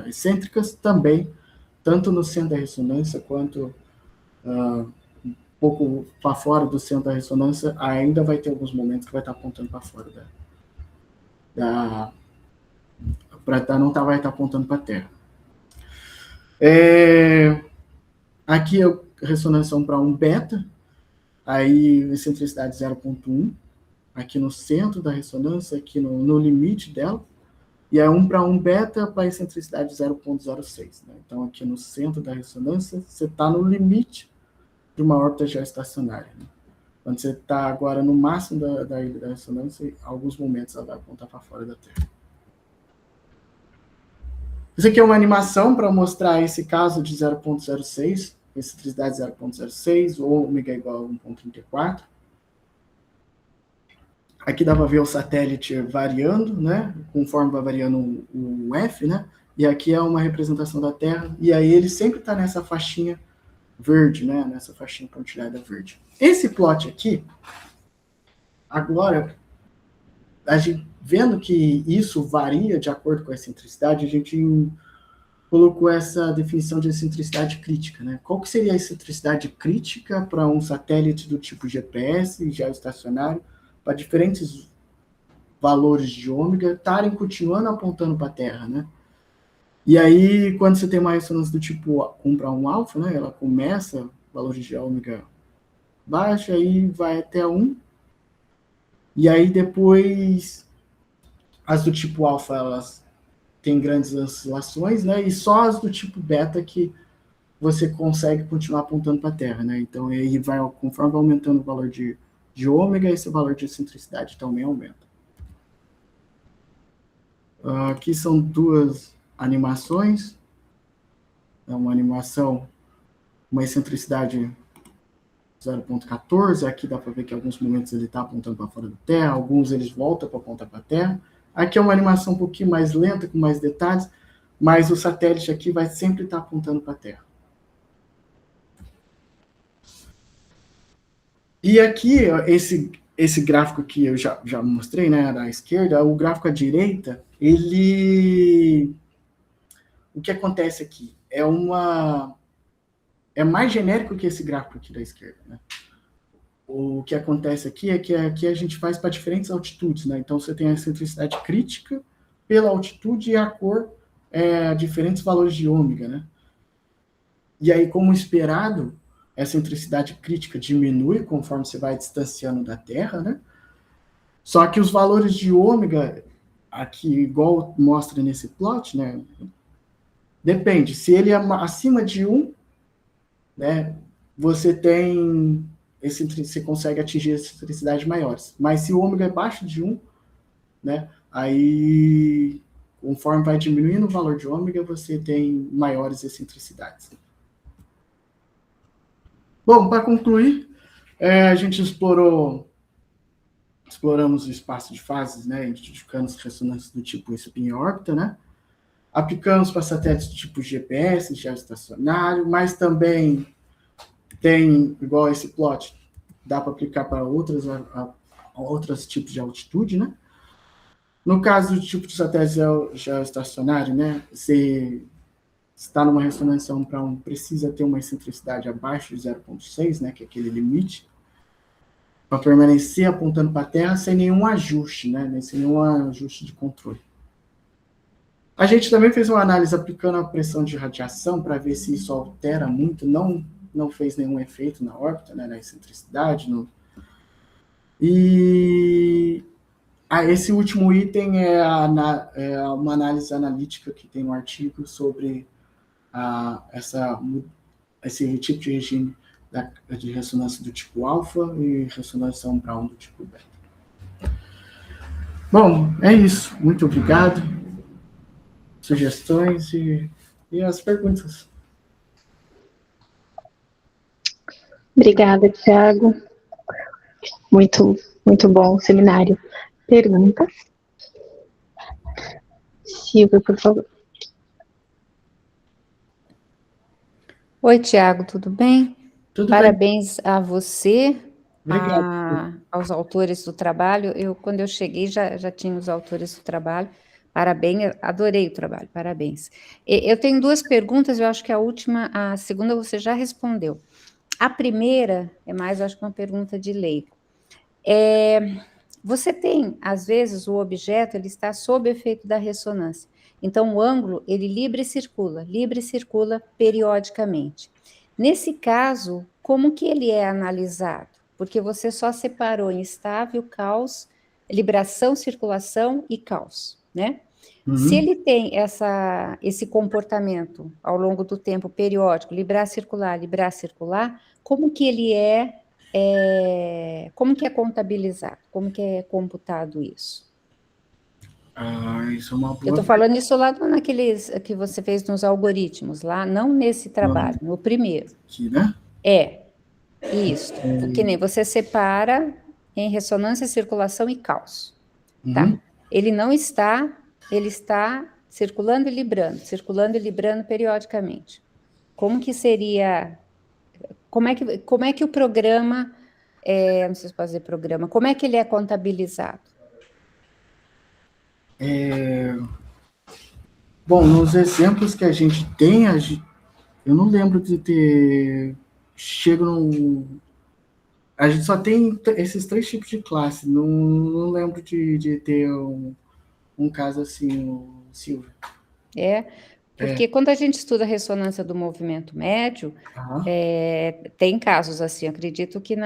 B: excêntricas, também, tanto no centro da ressonância, quanto um pouco para fora do centro da ressonância, ainda vai ter alguns momentos que vai estar apontando para fora vai estar apontando para a Terra. Aqui é a ressonância 1/1 beta, aí excentricidade 0,1, aqui no centro da ressonância, aqui no limite dela, e é 1/1 beta para excentricidade 0,06. Né? Então, aqui no centro da ressonância, você está no limite de uma órbita geoestacionária. Né? Quando você está agora no máximo da ilha da ressonância, em alguns momentos ela vai apontar para fora da Terra. Isso aqui é uma animação para mostrar esse caso de 0,06, excentricidade 0,06, ou ômega igual a 1,34. Aqui dá para ver o satélite variando, né? Conforme vai variando o F, né? E aqui é uma representação da Terra, e aí ele sempre está nessa faixinha verde, né? Nessa faixinha pontilhada verde. Esse plot aqui, agora, a gente, vendo que isso varia de acordo com a excentricidade, a gente colocou essa definição de excentricidade crítica, né? Qual que seria a excentricidade crítica para um satélite do tipo GPS, geoestacionário, para diferentes valores de ômega estarem continuando apontando para a Terra, né? E aí, quando você tem uma ressonância do tipo 1/1 alfa, né? Ela começa, valores de ômega baixa, aí vai até 1, e aí depois as do tipo alfa, elas têm grandes oscilações, né? E só as do tipo beta que você consegue continuar apontando para a Terra, né? Então, aí vai, conforme vai aumentando o valor de ômega, esse valor de excentricidade também aumenta. Aqui são duas animações. É uma animação, uma excentricidade 0,14. Aqui dá para ver que em alguns momentos ele está apontando para fora da Terra, alguns eles voltam para apontar para a Terra. Aqui é uma animação um pouquinho mais lenta, com mais detalhes, mas o satélite aqui vai sempre estar apontando para a Terra. E aqui, esse gráfico que eu já mostrei, né, da esquerda, o gráfico à direita, o que acontece aqui? É mais genérico que esse gráfico aqui da esquerda, né? O que acontece aqui é que aqui a gente faz para diferentes altitudes, né? Então, você tem a excentricidade crítica pela altitude e a cor diferentes valores de ômega, né? E aí, como esperado, essa excentricidade crítica diminui conforme você vai distanciando da Terra, né? Só que os valores de ômega, aqui, igual mostra nesse plot, né? Depende. Se ele é acima de 1, né? Você consegue atingir excentricidades maiores. Mas se o ômega é abaixo de 1, né? Aí, conforme vai diminuindo o valor de ômega, você tem maiores excentricidades. Bom, para concluir, a gente exploramos o espaço de fases, né, identificando as ressonâncias do tipo spin-órbita, né, aplicamos para satélites do tipo GPS, geoestacionário, mas também tem, igual esse plot, dá para aplicar para outros tipos de altitude, né. No caso do tipo de satélite geoestacionário, né, você está numa ressonância 1 para 1, precisa ter uma excentricidade abaixo de 0,6, né, que é aquele limite, para permanecer apontando para a Terra sem nenhum ajuste, né, sem nenhum ajuste de controle. A gente também fez uma análise aplicando a pressão de radiação para ver se isso altera muito, não fez nenhum efeito na órbita, né, na excentricidade. E esse último item é uma análise analítica que tem um artigo sobre esse tipo de regime de ressonância do tipo alfa e ressonância 1 para 1 do tipo beta. Bom, é isso. Muito obrigado. Sugestões e as perguntas.
A: Obrigada, Tiago. Muito, muito bom o seminário. Perguntas? Silvia, por favor.
C: Oi, Tiago, tudo bem?
B: Tudo
C: Parabéns a você,
B: Obrigado.
C: aos autores do trabalho. Quando eu cheguei, já tinha os autores do trabalho. Parabéns, adorei o trabalho, parabéns. Eu tenho duas perguntas, eu acho que a segunda você já respondeu. A primeira é mais, eu acho que uma pergunta de leigo. Você tem, às vezes, o objeto, ele está sob efeito da ressonância. Então, o ângulo, ele livre e circula periodicamente. Nesse caso, como que ele é analisado? Porque você só separou em estável, caos, libração, circulação e caos, né?
B: Uhum.
C: Se ele tem esse comportamento ao longo do tempo periódico, librar, circular, como que ele como que é contabilizado? Como que é computado isso?
B: Isso é uma boa.
C: Eu estou falando isso lá naqueles que você fez nos algoritmos, lá, não nesse trabalho, no primeiro.
B: Aqui, né?
C: Isso. Que nem você separa em ressonância, circulação e caos. Tá?
B: Uhum.
C: Ele está circulando e librando periodicamente. Como que seria... Como é que o programa... não sei se posso dizer programa. Como é que ele é contabilizado?
B: Bom, nos exemplos que a gente tem, eu não lembro de ter... A gente só tem esses 3 tipos de classe. Não lembro de ter um caso assim, Silvia.
C: Porque quando a gente estuda a ressonância do movimento médio, tem casos assim, acredito que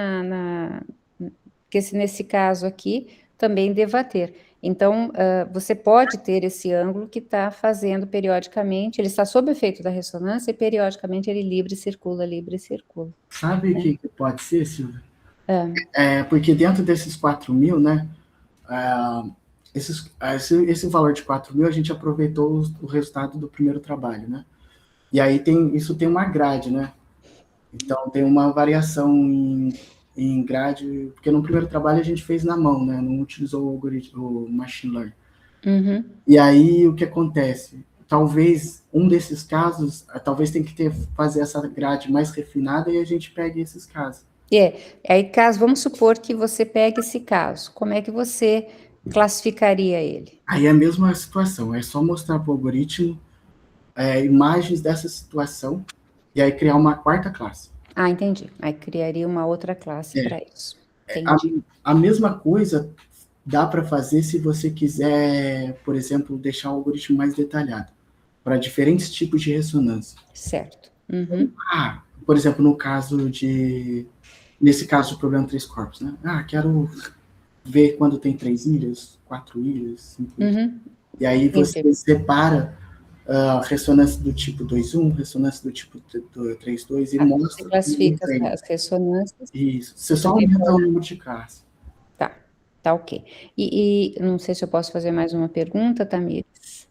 C: nesse caso aqui também deva ter. Então, você pode ter esse ângulo que está fazendo periodicamente, ele está sob efeito da ressonância e periodicamente ele livre e circula.
B: Sabe o que pode ser, Silvia? Porque dentro desses 4.000, né, esse valor de 4.000, a gente aproveitou o resultado do primeiro trabalho, né? E aí isso tem uma grade, né? Então tem uma variação em grade, porque no primeiro trabalho a gente fez na mão, né? Não utilizou o algoritmo, o machine learning.
C: Uhum.
B: E aí o que acontece? Talvez um desses casos, talvez tem que fazer essa grade mais refinada e a gente pegue esses casos.
C: Aí, vamos supor que você pegue esse caso, como é que você classificaria ele?
B: Aí é a mesma situação, é só mostrar para o algoritmo imagens dessa situação e aí criar uma 4ª classe.
C: Entendi. Aí criaria uma outra classe para isso. Entendi.
B: A mesma coisa dá para fazer se você quiser, por exemplo, deixar o algoritmo mais detalhado para diferentes tipos de ressonância.
C: Certo. Uhum.
B: Por exemplo, nesse caso do problema 3 corpos, né? Quero ver quando tem 3 ilhas, 4 ilhas, 5 ilhas.
C: Uhum.
B: E aí você separa a ressonância do tipo 2.1, ressonância do tipo 3.2 e mostra...
C: Você classifica as ressonâncias.
B: Isso. Você só aumenta o número de classes.
C: Tá ok. E não sei se eu posso fazer mais uma pergunta, Tamires.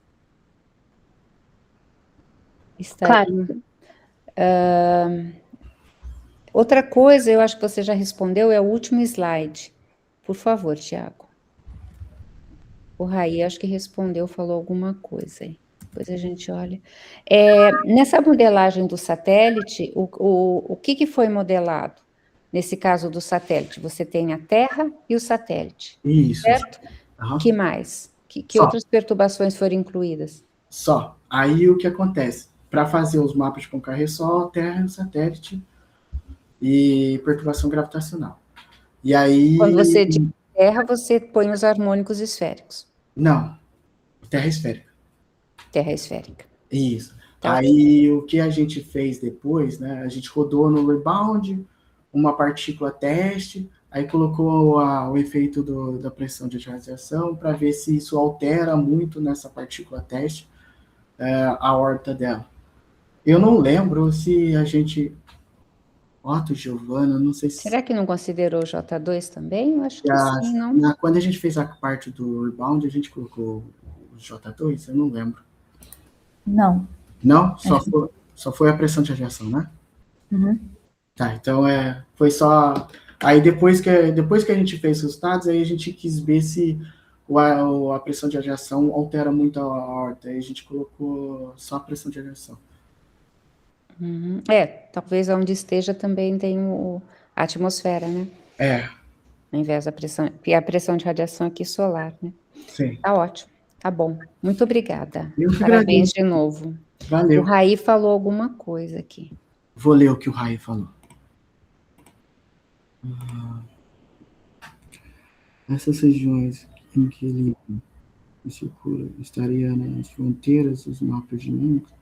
C: Estaria.
A: Claro.
C: Outra coisa, eu acho que você já respondeu, é o último slide. Por favor, Tiago. O Raí, acho que respondeu, falou alguma coisa aí. Depois a gente olha. Nessa modelagem do satélite, o que foi modelado? Nesse caso do satélite, você tem a Terra e o satélite,
B: Isso.
C: certo?
B: Aham.
C: Que mais? Que
B: Só.
C: outras perturbações foram incluídas?
B: Só. Aí o que acontece? Para fazer os mapas de Concar é só Terra e o satélite e perturbação gravitacional. E aí.
C: Quando você diz Terra, você põe os harmônicos esféricos.
B: Não. Terra esférica.
C: Terra esférica.
B: Isso.
C: Tá.
B: Aí o que a gente fez depois, né? A gente rodou no rebound uma partícula teste, aí colocou o efeito da pressão de radiação para ver se isso altera muito nessa partícula teste a órbita dela. Eu não lembro se a gente... Otto, Giovana, não sei se...
C: Será que não considerou o J2 também? Eu acho que sim, não?
B: Quando a gente fez a parte do rebound, a gente colocou o J2? Eu não lembro.
D: Não.
B: Não? Só foi a pressão de radiação, né?
D: Uhum.
B: Tá, então foi só... Aí depois que a gente fez os resultados, aí a gente quis ver se a pressão de radiação altera muito a órbita. Aí a gente colocou só a pressão de radiação.
C: Uhum. Talvez onde esteja também tem a atmosfera, né? Ao invés da pressão, e a pressão de radiação aqui solar, né?
B: Sim.
C: Tá ótimo, tá bom. Muito obrigada.
B: Eu que
C: Parabéns
B: agradeço.
C: de novo.
B: Valeu.
C: O Raí falou alguma coisa aqui.
B: Vou ler o que o Raí falou. Essas regiões em que ele circula estaria nas fronteiras dos mapas dinâmicos.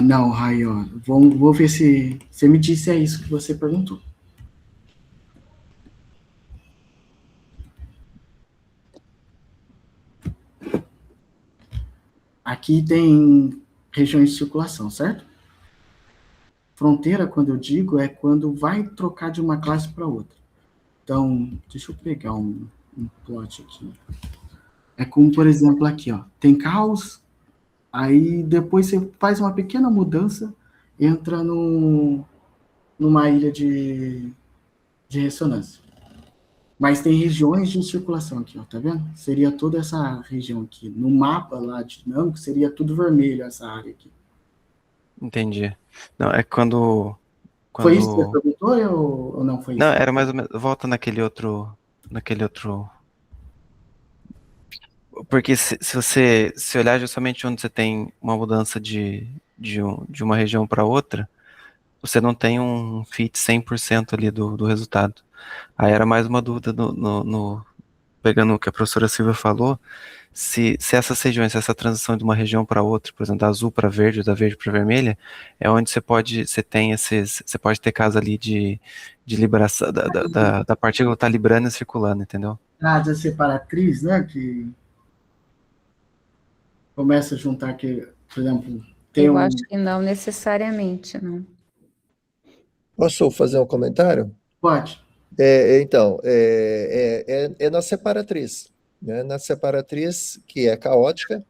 B: Não, Raí, vou ver se você me disse isso que você perguntou. Aqui tem regiões de circulação, certo? Fronteira, quando eu digo, é quando vai trocar de uma classe para outra. Então, deixa eu pegar um plot aqui. É como, por exemplo, aqui, ó. Tem caos, aí depois você faz uma pequena mudança, entra numa ilha de ressonância. Mas tem regiões de circulação aqui, ó, tá vendo? Seria toda essa região aqui. No mapa lá dinâmico, seria tudo vermelho essa área aqui.
E: Entendi. Não, é quando...
B: Foi isso que você perguntou ou não foi isso?
E: Não, era mais ou menos... Volta naquele outro... Porque se você olhar justamente onde você tem uma mudança de uma região para outra, você não tem um fit 100% ali do resultado. Aí era mais uma dúvida pegando o que a professora Silvia falou, se essas regiões, se essa transição de uma região para outra, por exemplo, da azul para verde, da verde para vermelha, é onde você pode ter casos ali de liberação, da partícula tá librando e circulando, entendeu?
B: Da separatriz, né, que começa a juntar aqui, por exemplo,
C: Eu acho que não necessariamente, não.
F: Posso fazer um comentário?
B: Pode.
F: Então, é na separatriz, né? Na separatriz, que é caótica.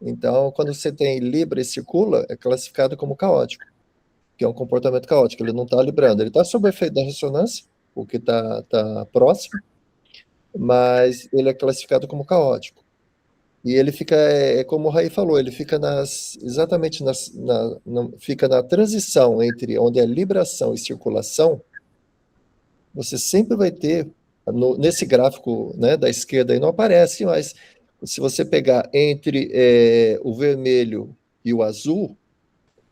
F: Então, quando você tem libra e circula, é classificado como caótico, que é um comportamento caótico. Ele não está librando, ele está sob efeito da ressonância, porque está próximo, mas ele é classificado como caótico. E ele fica, como o Raí falou, ele fica exatamente fica na transição entre onde é libração e circulação. Você sempre vai ter, nesse gráfico, né, da esquerda aí não aparece, mas se você pegar entre o vermelho e o azul,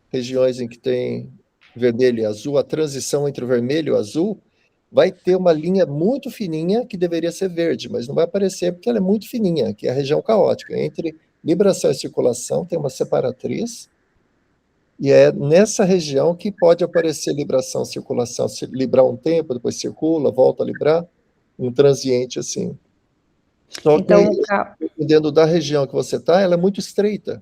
F: regiões em que tem vermelho e azul, a transição entre o vermelho e o azul, vai ter uma linha muito fininha que deveria ser verde, mas não vai aparecer porque ela é muito fininha, que é a região caótica. Entre libração e circulação tem uma separatriz, e é nessa região que pode aparecer libração, circulação, librar um tempo, depois circula, volta a librar, um transiente assim. Só
C: Então,
F: que, dependendo da região que você está, ela é muito estreita,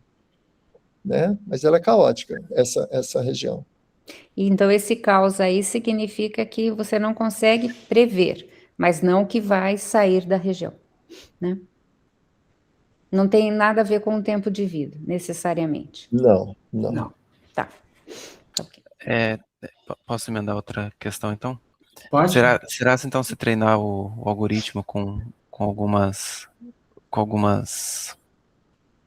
F: né? Mas ela é caótica, essa região.
C: Então, esse caos aí significa que você não consegue prever, mas não que vai sair da região, né? Não tem nada a ver com o tempo de vida, necessariamente.
F: Não.
C: Tá. Ok.
E: Posso emendar outra questão, então?
B: Pode?
E: Será então, se treinar o algoritmo com algumas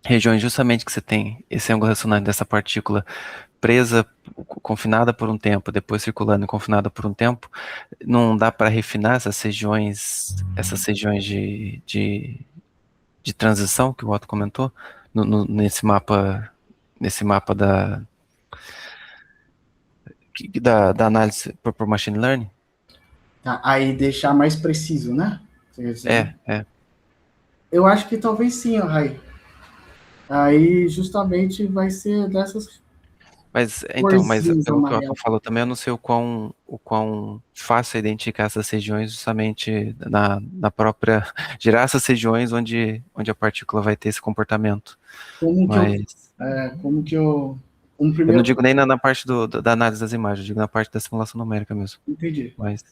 E: regiões justamente que você tem esse ângulo ressonante dessa partícula presa, confinada por um tempo, depois circulando e confinada por um tempo, não dá para refinar essas regiões de transição que o Otto comentou nesse mapa da análise por machine learning?
B: Tá, aí deixar mais preciso, né? Quer dizer,
E: É.
B: eu acho que talvez sim, Rai. Aí justamente vai ser dessas
E: Mas
B: corzinhas
E: pelo que o Otto
B: amarelas.
E: falou também, eu não sei o quão fácil é identificar essas regiões justamente na própria, gerar essas regiões onde a partícula vai ter esse comportamento.
B: Como que eu... Um
E: Eu não
B: primeiro...
E: digo nem na parte da análise das imagens, eu digo na parte da simulação numérica mesmo.
B: Entendi.
E: Mas...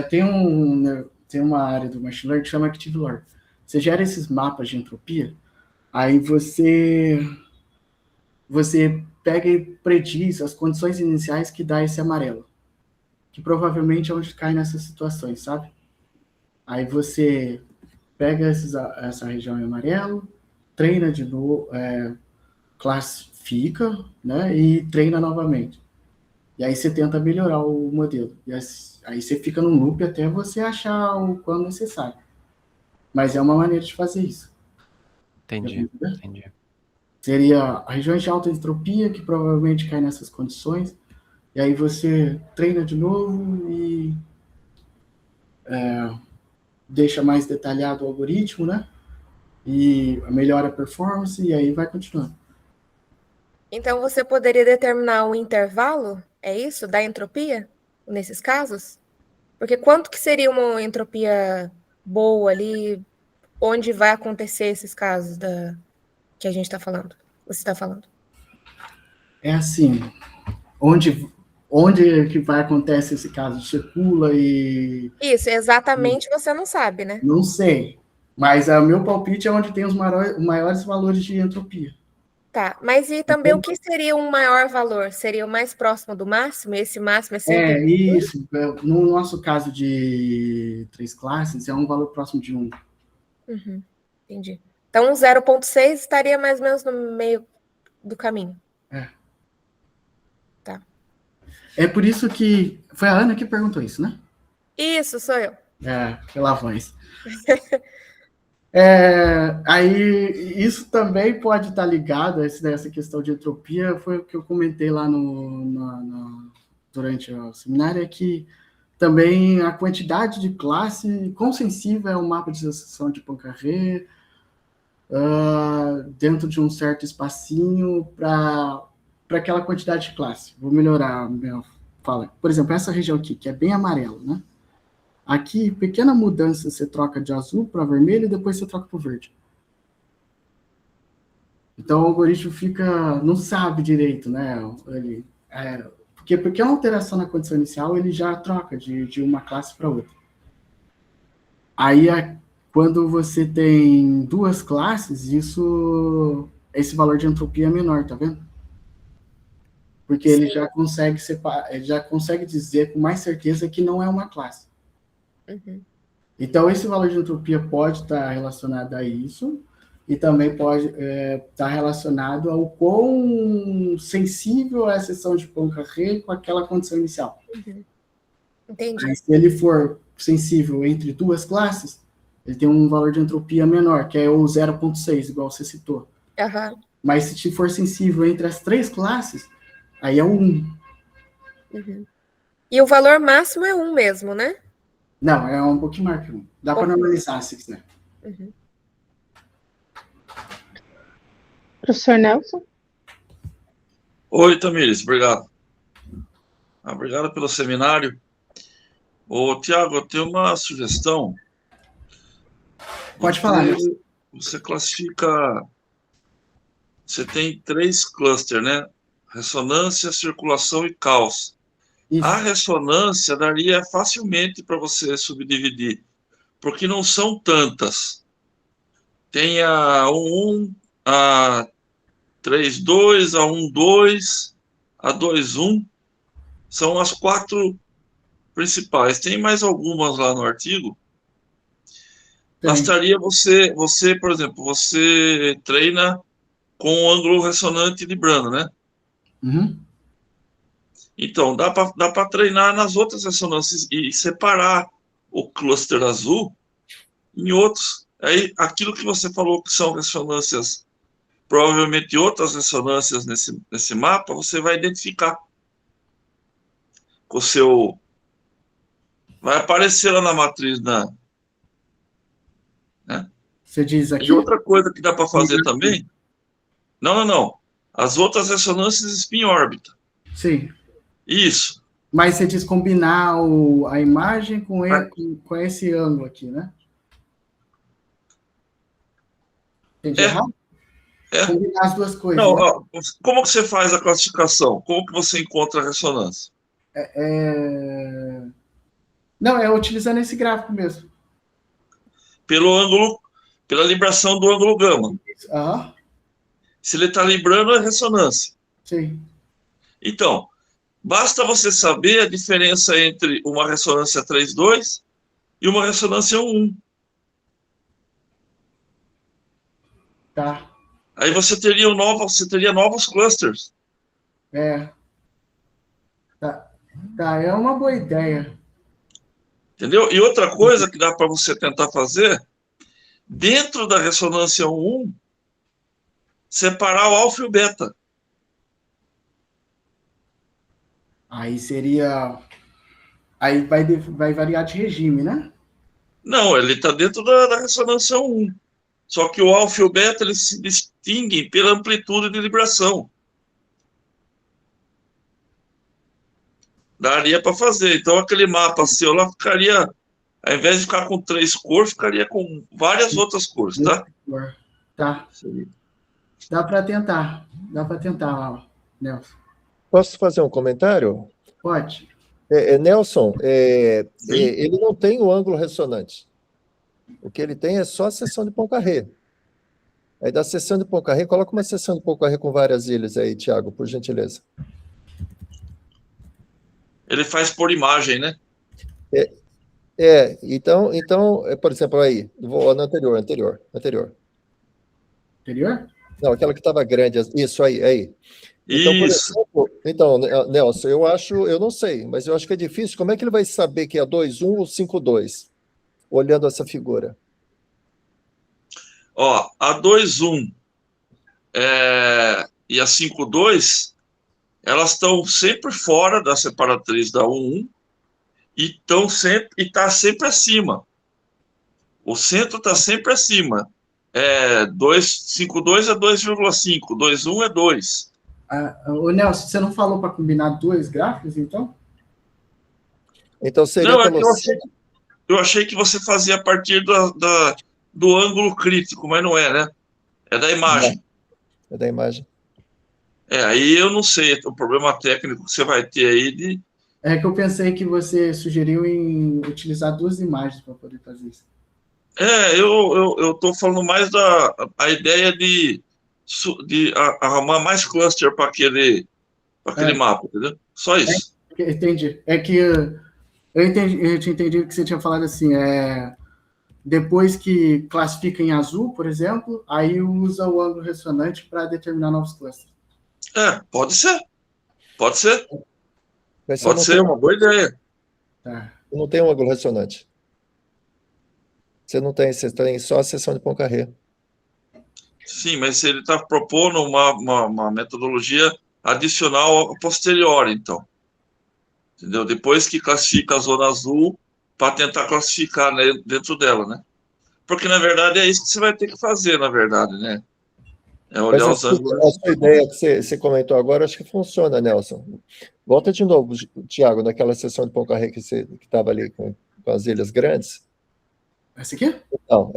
B: Tem uma área do machine learning que chama Active Lore. Você gera esses mapas de entropia, aí você pega e prediz as condições iniciais que dá esse amarelo, que provavelmente é onde cai nessas situações, sabe? Aí você pega essa região em amarelo, treina de novo, classifica, né, e treina novamente. E aí você tenta melhorar o modelo. E aí você fica num loop até você achar o quão necessário. Mas é uma maneira de fazer isso.
E: Entendi.
B: Seria regiões de alta entropia, que provavelmente cai nessas condições. E aí você treina de novo e deixa mais detalhado o algoritmo, né? E melhora a performance, e aí vai continuando.
G: Então, você poderia determinar o intervalo, é isso, da entropia, nesses casos? Porque quanto que seria uma entropia boa ali, onde vai acontecer esses casos que a gente está falando, você está falando?
B: É assim, onde que vai acontecer esse caso? Circula e...
G: Isso, exatamente você não sabe, né?
B: Não sei, mas o meu palpite é onde tem os maiores valores de entropia.
G: Tá, mas e também o que seria um maior valor? Seria o mais próximo do máximo? Esse máximo é sempre...
B: Isso. No nosso caso de 3 classes, é um valor próximo de 1.
G: Uhum, entendi. Então, 0,6 estaria mais ou menos no meio do caminho. Tá.
B: É por isso que... Foi a Ana que perguntou isso, né?
G: Isso, sou eu.
B: Pela voz. Aí, isso também pode estar ligado a essa questão de entropia, foi o que eu comentei lá durante o seminário, é que também a quantidade de classe, quão sensível é o mapa de sucessão de Poincaré, dentro de um certo espacinho para aquela quantidade de classe. Vou melhorar a minha fala. Por exemplo, essa região aqui, que é bem amarelo, né? Aqui, pequena mudança, você troca de azul para vermelho e depois você troca para o verde. Então, o algoritmo não sabe direito, né? Porque a alteração na condição inicial, ele já troca de uma classe para outra. Aí, quando você tem 2 classes, esse valor de entropia é menor, tá vendo? Porque ele já consegue separar, ele já consegue dizer com mais certeza que não é uma classe.
G: Uhum.
B: Então, esse valor de entropia pode estar relacionado a isso, e também pode estar relacionado ao quão sensível é a seção de Poincaré com aquela condição inicial.
G: Uhum. Entendi.
B: Mas se ele for sensível entre 2 classes, ele tem um valor de entropia menor, que é o 0,6, igual você citou.
G: Uhum.
B: Mas se for sensível entre as 3 classes, aí é o 1.
G: Uhum. E o valor máximo é 1 mesmo, né?
B: Não, é um pouquinho maior que 1. Dá para normalizar, se quiser.
G: Uhum.
A: Professor Nelson?
H: Oi, Tamires, obrigado. Obrigado pelo seminário. Ô, Tiago, eu tenho uma sugestão.
B: Pode falar.
H: Você classifica... Você tem 3 clusters, né? Ressonância, circulação e caos.
B: Isso.
H: A ressonância daria facilmente para você subdividir, porque não são tantas. tem a 1, a 3,2, a 1,2, a 2,1. São as 4 principais. Tem mais algumas lá no artigo.
B: Tem.
H: Bastaria você, por exemplo, você treina com o ângulo ressonante librando, né?
B: Uhum.
H: Então, dá para treinar nas outras ressonâncias e separar o cluster azul em outros. Aí, aquilo que você falou que são ressonâncias, provavelmente outras ressonâncias nesse mapa, você vai identificar com o seu... Vai aparecer lá na matriz, né?
B: Você diz aqui?
H: E outra coisa que dá para fazer também... Não. As outras ressonâncias spin-órbita.
B: Sim.
H: Isso.
B: Mas você diz combinar a imagem com esse ângulo aqui, né? Entendi errado? Combinar as duas coisas.
H: Não,
B: né?
H: ó, como que você faz a classificação? Como que você encontra a ressonância?
B: Não, é utilizando esse gráfico mesmo.
H: Pelo ângulo, pela libração do ângulo gama.
B: Aham.
H: Se ele está librando, é ressonância.
B: Sim.
H: Então, basta você saber a diferença entre uma ressonância 3,2 e uma ressonância 1,1.
B: Tá.
H: Aí você teria novos clusters.
B: Tá, é uma boa ideia.
H: Entendeu? E outra coisa que dá para você tentar fazer, dentro da ressonância 1,1, separar o alfa e o beta.
B: Aí seria... Aí vai variar de regime, né?
H: Não, ele está dentro da ressonância 1,1. Só que o alfa e o beta, eles se distinguem pela amplitude de libração. Daria para fazer. Então, aquele mapa seu lá ficaria, ao invés de ficar com 3 cores, ficaria com várias outras cores, tá?
B: Tá. Dá para tentar, Nelson.
F: Posso fazer um comentário?
B: Pode.
F: Nelson, ele não tem o ângulo ressonante. O que ele tem é só a seção de Poincaré. Aí da seção de Poincaré, coloca uma seção de Poincaré com várias ilhas aí, Thiago, por gentileza.
H: Ele faz por imagem, né?
F: Então, por exemplo, aí, vou no anterior.
B: Anterior?
F: Não, aquela que estava grande, isso aí. Então,
H: Isso.
F: por exemplo, então, Nelson, eu não sei, mas eu acho que é difícil. Como é que ele vai saber que é 2,1 ou 5,2, olhando essa figura?
H: Ó, a 2,1 e a 5,2, elas estão sempre fora da separatriz da 1,1 e está sempre acima. O centro está sempre acima. 5,2 é 2,5, 2,1 é 2.
B: Ô Nelson, você não falou para combinar 2 gráficos, então?
F: Então seria
H: Não,
F: pelo...
H: eu achei que você fazia a partir do ângulo crítico, mas não é, né? É da imagem.
F: É da imagem.
H: Aí eu não sei, o problema técnico que você vai ter aí de...
B: É que eu pensei que você sugeriu em utilizar 2 imagens para poder fazer isso.
H: Eu estou falando mais a ideia de arrumar mais cluster para aquele mapa, entendeu? Só isso.
B: Entendi. É que eu tinha entendido que você tinha falado assim, depois que classifica em azul, por exemplo, aí usa o ângulo ressonante para determinar novos clusters.
H: Pode ser. Pode ser.
F: Mas
H: pode ser, uma boa ideia.
B: Tá.
F: Não tem um ângulo ressonante. Você tem só a seção de Poincaré.
H: Sim, mas ele está propondo uma metodologia adicional a posteriori, então. Entendeu? Depois que classifica a zona azul, para tentar classificar, né, dentro dela, né? Porque, na verdade, é isso que você vai ter que fazer, na verdade, né? É olhar os ângulos.
F: A sua ideia que você comentou agora, acho que funciona, Nelson. Volta de novo, Thiago, naquela seção de Poincaré que estava ali com as ilhas grandes.
B: Essa aqui?
F: Não,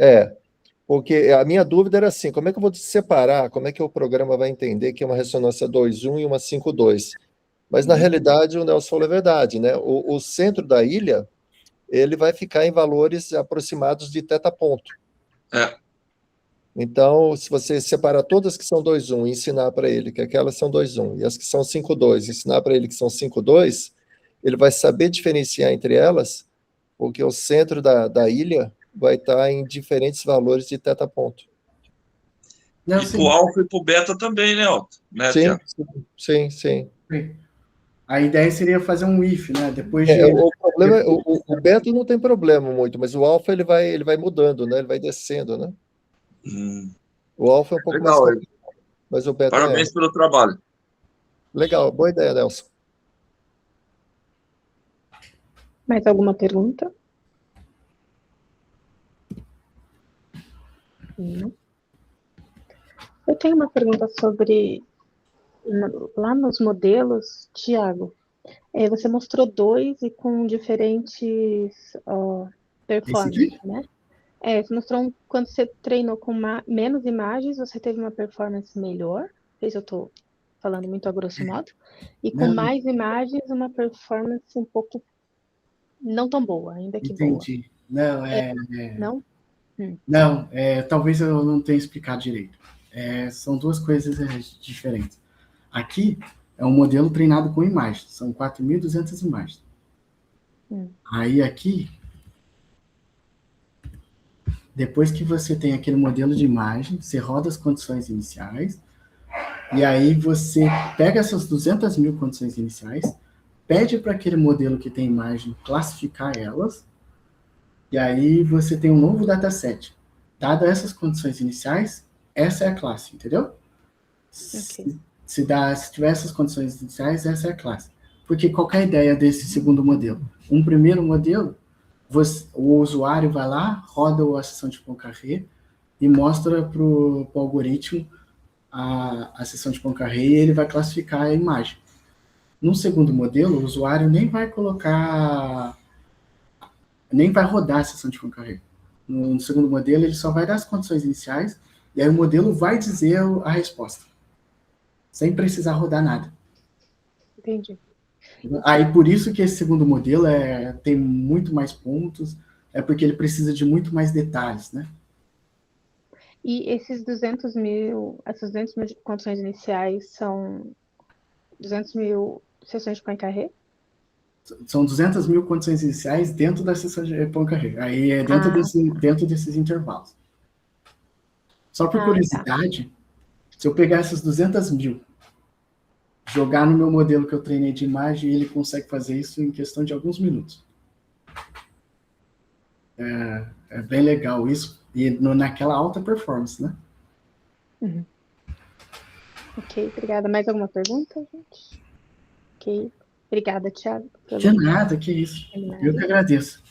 F: porque a minha dúvida era assim, como é que eu vou separar, como é que o programa vai entender que é uma ressonância 2,1 e uma 5,2? Mas, na realidade, o Nelson falou a verdade, né? O centro da ilha, ele vai ficar em valores aproximados de teta ponto. Então, se você separar todas que são 2,1 e ensinar para ele que aquelas são 2,1 e as que são 5,2, ensinar para ele que são 5,2, ele vai saber diferenciar entre elas, porque o centro da ilha vai estar em diferentes valores de teta-ponto.
B: Não,
H: E
B: sim.
H: pro alfa e pro beta também, né, Otto? Né,
F: Sim,
H: Tiago?
F: sim.
B: A ideia seria fazer um if, né? Depois de.
F: O problema, o beta não tem problema muito, mas o alfa ele vai mudando, né? Ele vai descendo, né? O alfa é um pouco mais
H: Legal,
F: complicado, mas o beta
H: parabéns pelo trabalho.
F: Legal, boa ideia, Nelson.
A: Mais alguma pergunta? Não. Eu tenho uma pergunta sobre lá nos modelos, Tiago. Você mostrou 2 e com diferentes performances, né? Você mostrou quando você treinou com menos imagens, você teve uma performance melhor. Não sei se eu estou falando muito a grosso modo. E com mais imagens, uma performance um pouco não tão boa, ainda que
B: Entendi.
A: boa.
B: Não,
A: Não?
B: Não, talvez eu não tenha explicado direito. São duas coisas diferentes. Aqui é um modelo treinado com imagens, são 4.200 imagens. Aí aqui, depois que você tem aquele modelo de imagem, você roda as condições iniciais, e aí você pega essas 200.000 condições iniciais, pede para aquele modelo que tem imagem classificar elas, e aí você tem um novo dataset. Dado essas condições iniciais, essa é a classe, entendeu?
A: Okay.
B: Se tiver essas condições iniciais, essa é a classe. Porque qual é a ideia desse segundo modelo? Um primeiro modelo, o usuário vai lá, roda a sessão de Poincaré e mostra para o algoritmo a sessão de Poincaré e ele vai classificar a imagem. No segundo modelo, o usuário nem vai rodar a sessão de Poincaré. No segundo modelo, ele só vai dar as condições iniciais e aí o modelo vai dizer a resposta, sem precisar rodar nada.
A: Entendi.
B: Aí por isso que esse segundo modelo tem muito mais pontos, porque ele precisa de muito mais detalhes, né?
A: E essas 200.000 condições iniciais são 200.000 sessões de Poincaré?
B: São 200.000 condições iniciais dentro da sessão de Poincaré. Aí é dentro desses intervalos. Só por curiosidade, se eu pegar essas 200.000, jogar no meu modelo que eu treinei de imagem, ele consegue fazer isso em questão de alguns minutos. É bem legal isso, e naquela alta performance, né?
A: Uhum. Ok, obrigada. Mais alguma pergunta, gente? Ok. Obrigada, Thiago.
B: De nada, que isso. Eu que agradeço.